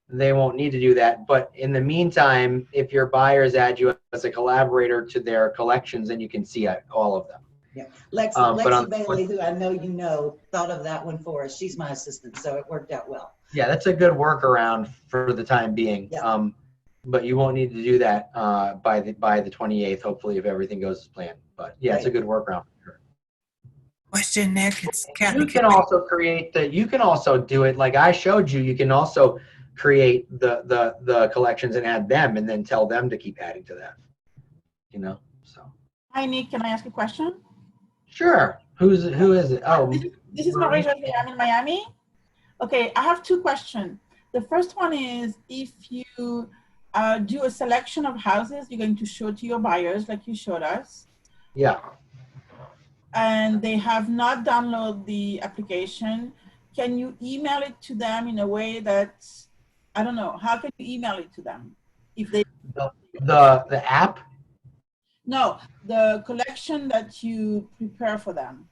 they won't need to do that. But in the meantime, if your buyers add you as a collaborator to their collections, then you can see all of them. Yeah, Lexi Bailey, who I know you know, thought of that one for us. She's my assistant, so it worked out well. Yeah, that's a good workaround for the time being. Yeah. But you won't need to do that by the 28th, hopefully, if everything goes as planned. But yeah, It's a good workaround. Question, Nick. It's Kathy. You can also you can also do it like I showed you. You can also create the collections and add them, and then tell them to keep adding to that. So. Hi, Nick. Can I ask a question? Sure. Who is it? Oh, this is Marisha. I'm in Miami. Okay, I have two questions. The first one is, if you do a selection of houses you're going to show to your buyers, like you showed us. Yeah. And they have not downloaded the application, can you email it to them in a way that, I don't know, how can you email it to them? If they the app? No, the collection that you prepare for them.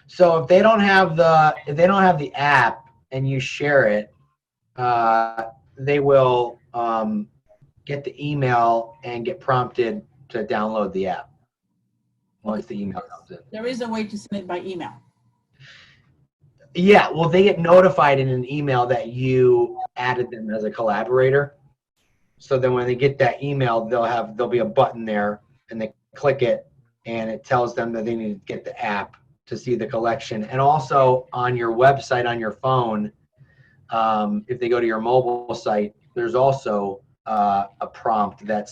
So if they don't have the app and you share it, they will get the email and get prompted to download the app once the email comes in. There is a way to send it by email. Yeah, well, they get notified in an email that you added them as a collaborator. So then when they get that email, there'll be a button there, and they click it, and it tells them that they need to get the app to see the collection. And also on your website on your phone, if they go to your mobile site, there's also a prompt that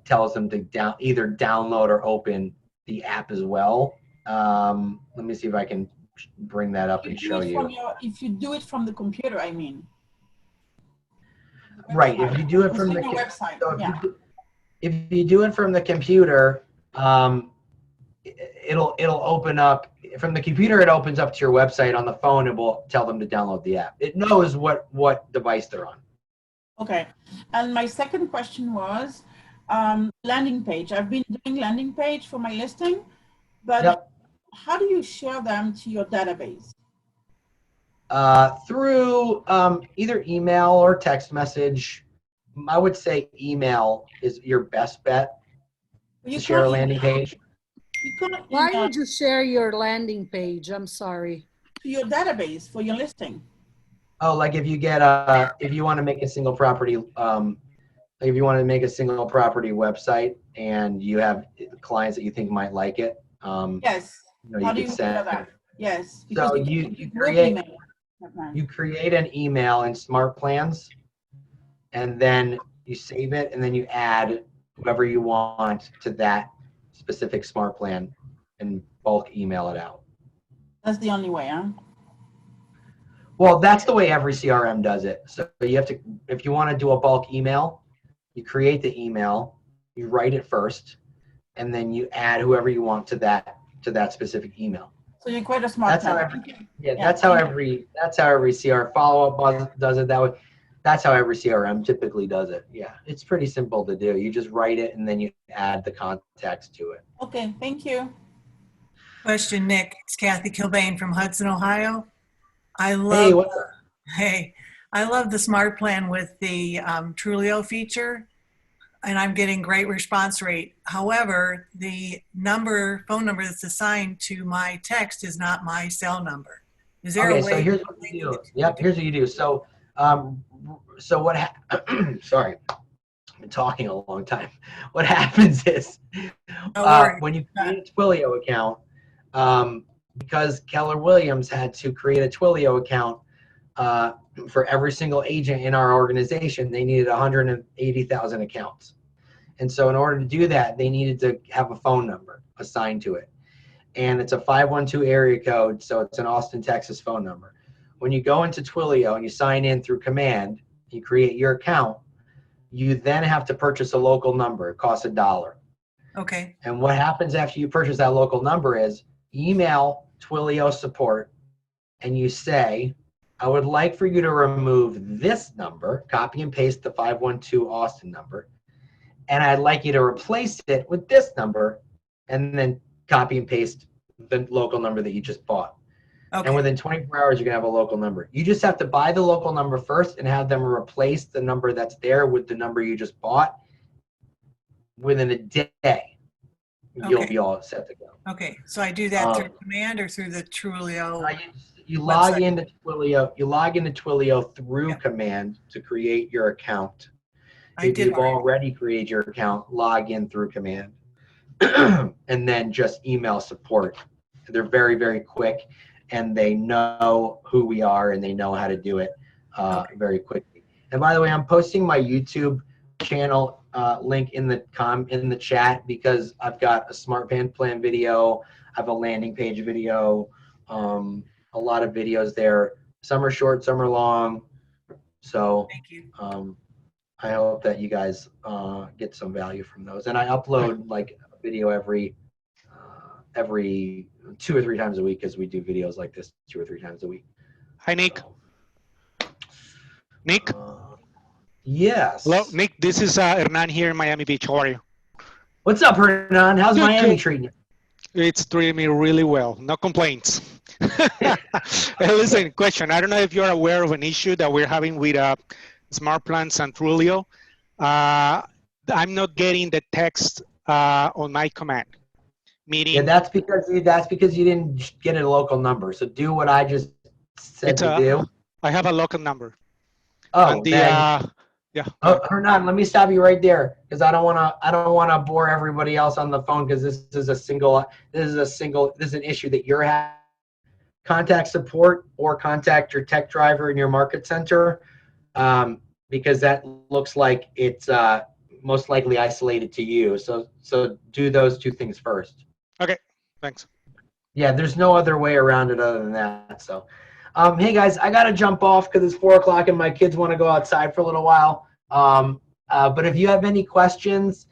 tells them to either download or open the app as well. Let me see if I can bring that up and show you. If you do it from the computer, I mean. Right. If you do it from the website, so yeah. If you do it from the computer, it'll open up from the computer. It opens up to your website. On the phone, it will tell them to download the app. It knows what device they're on. Okay. And my second question was landing page. I've been doing landing page for my listing, but how do you share them to your database? Through either email or text message. I would say email is your best bet to share a landing page. Why would you share your landing page? I'm sorry. To your database for your listing. Oh, like if you get if you want to make a single property, if you want to make a single property website and you have clients that you think might like it. Yes. How do you send that? Yes. So you create an email in Smart Plans, and then you save it, and then you add whoever you want to that specific Smart Plan and bulk email it out. That's the only way, huh? Well, that's the way every CRM does it. So you have to, if you want to do a bulk email, you create the email, you write it first, and then you add whoever you want to that specific email. So you create a smart That's how plan. that's how every CRM follow-up does it that way. That's how every CRM typically does it. Yeah, it's pretty simple to do. You just write it and then you add the context to it. Okay, thank you. Question, Nick. It's Kathy Kilbane from Hudson, Ohio. I love. Hey, what's up? Hey, I love the smart plan with the Trulio feature, and I'm getting great response rate. However, the phone number that's assigned to my text is not my cell number. Is there a way? So here's what you do. Yep, here's what you do. So, sorry, I've been talking a long time. What happens is when you create a Twilio account, because Keller Williams had to create a Twilio account for every single agent in our organization, they needed 180,000 accounts. And so in order to do that, they needed to have a phone number assigned to it. And it's a 512 area code, so it's an Austin, Texas phone number. When you go into Twilio and you sign in through command, you create your account, you then have to purchase a local number. It costs $1. Okay. And what happens after you purchase that local number is email Twilio support and you say, I would like for you to remove this number, copy and paste the 512 Austin number, and I'd like you to replace it with this number, and then copy and paste the local number that you just bought. Okay. And within 24 hours, you're going to have a local number. You just have to buy the local number first and have them replace the number that's there with the number you just bought. Within a day, you'll be all set to go. Okay, so I do that through command or through the Trulio? You log into Twilio. You log into Twilio through command to create your account. If you've already created your account, log in through command, and then just email support. They're very, very quick, and they know who we are and they know how to do it very quickly. And by the way, I'm posting my YouTube channel link in the chat because I've got a smart plan video. I have a landing page video. A lot of videos there. Some are short, some are long. So thank you. I hope that you guys get some value from those. And I upload like a video every 2 or 3 times a week because we do videos like this 2 or 3 times a week. Hi, Nick. Nick? Yes. Hello, Nick. This is Hernan here in Miami Beach. How are you? What's up, Hernan? How's Miami treating you? It's treating me really well. No complaints. Hey, listen, question. I don't know if you're aware of an issue that we're having with Smart Plans and Trulio. I'm not getting the text on my command. Meaning, yeah, that's because you didn't get a local number. So do what I just said to do. I have a local number. Oh, yeah. Hernan, let me stop you right there because I don't want to bore everybody else on the phone because this is an issue that you're having. Contact support or contact your tech driver in your market center because that looks like it's most likely isolated to you. So do those 2 things first. Okay, thanks. Yeah, there's no other way around it other than that. So, hey guys, I gotta jump off because it's 4 o'clock and my kids want to go outside for a little while. But if you have any questions,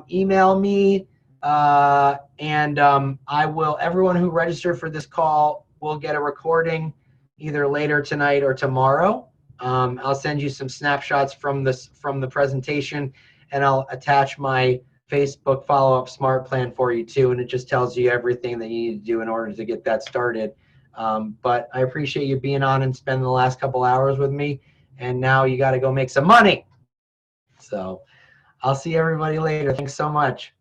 email me and I will. Everyone who registered for this call will get a recording either later tonight or tomorrow. I'll send you some snapshots from the presentation, and I'll attach my Facebook follow-up smart plan for you too, and it just tells you everything that you need to do in order to get that started. But I appreciate you being on and spending the last couple hours with me, and now you got to go make some money. So I'll see everybody later. Thanks so much.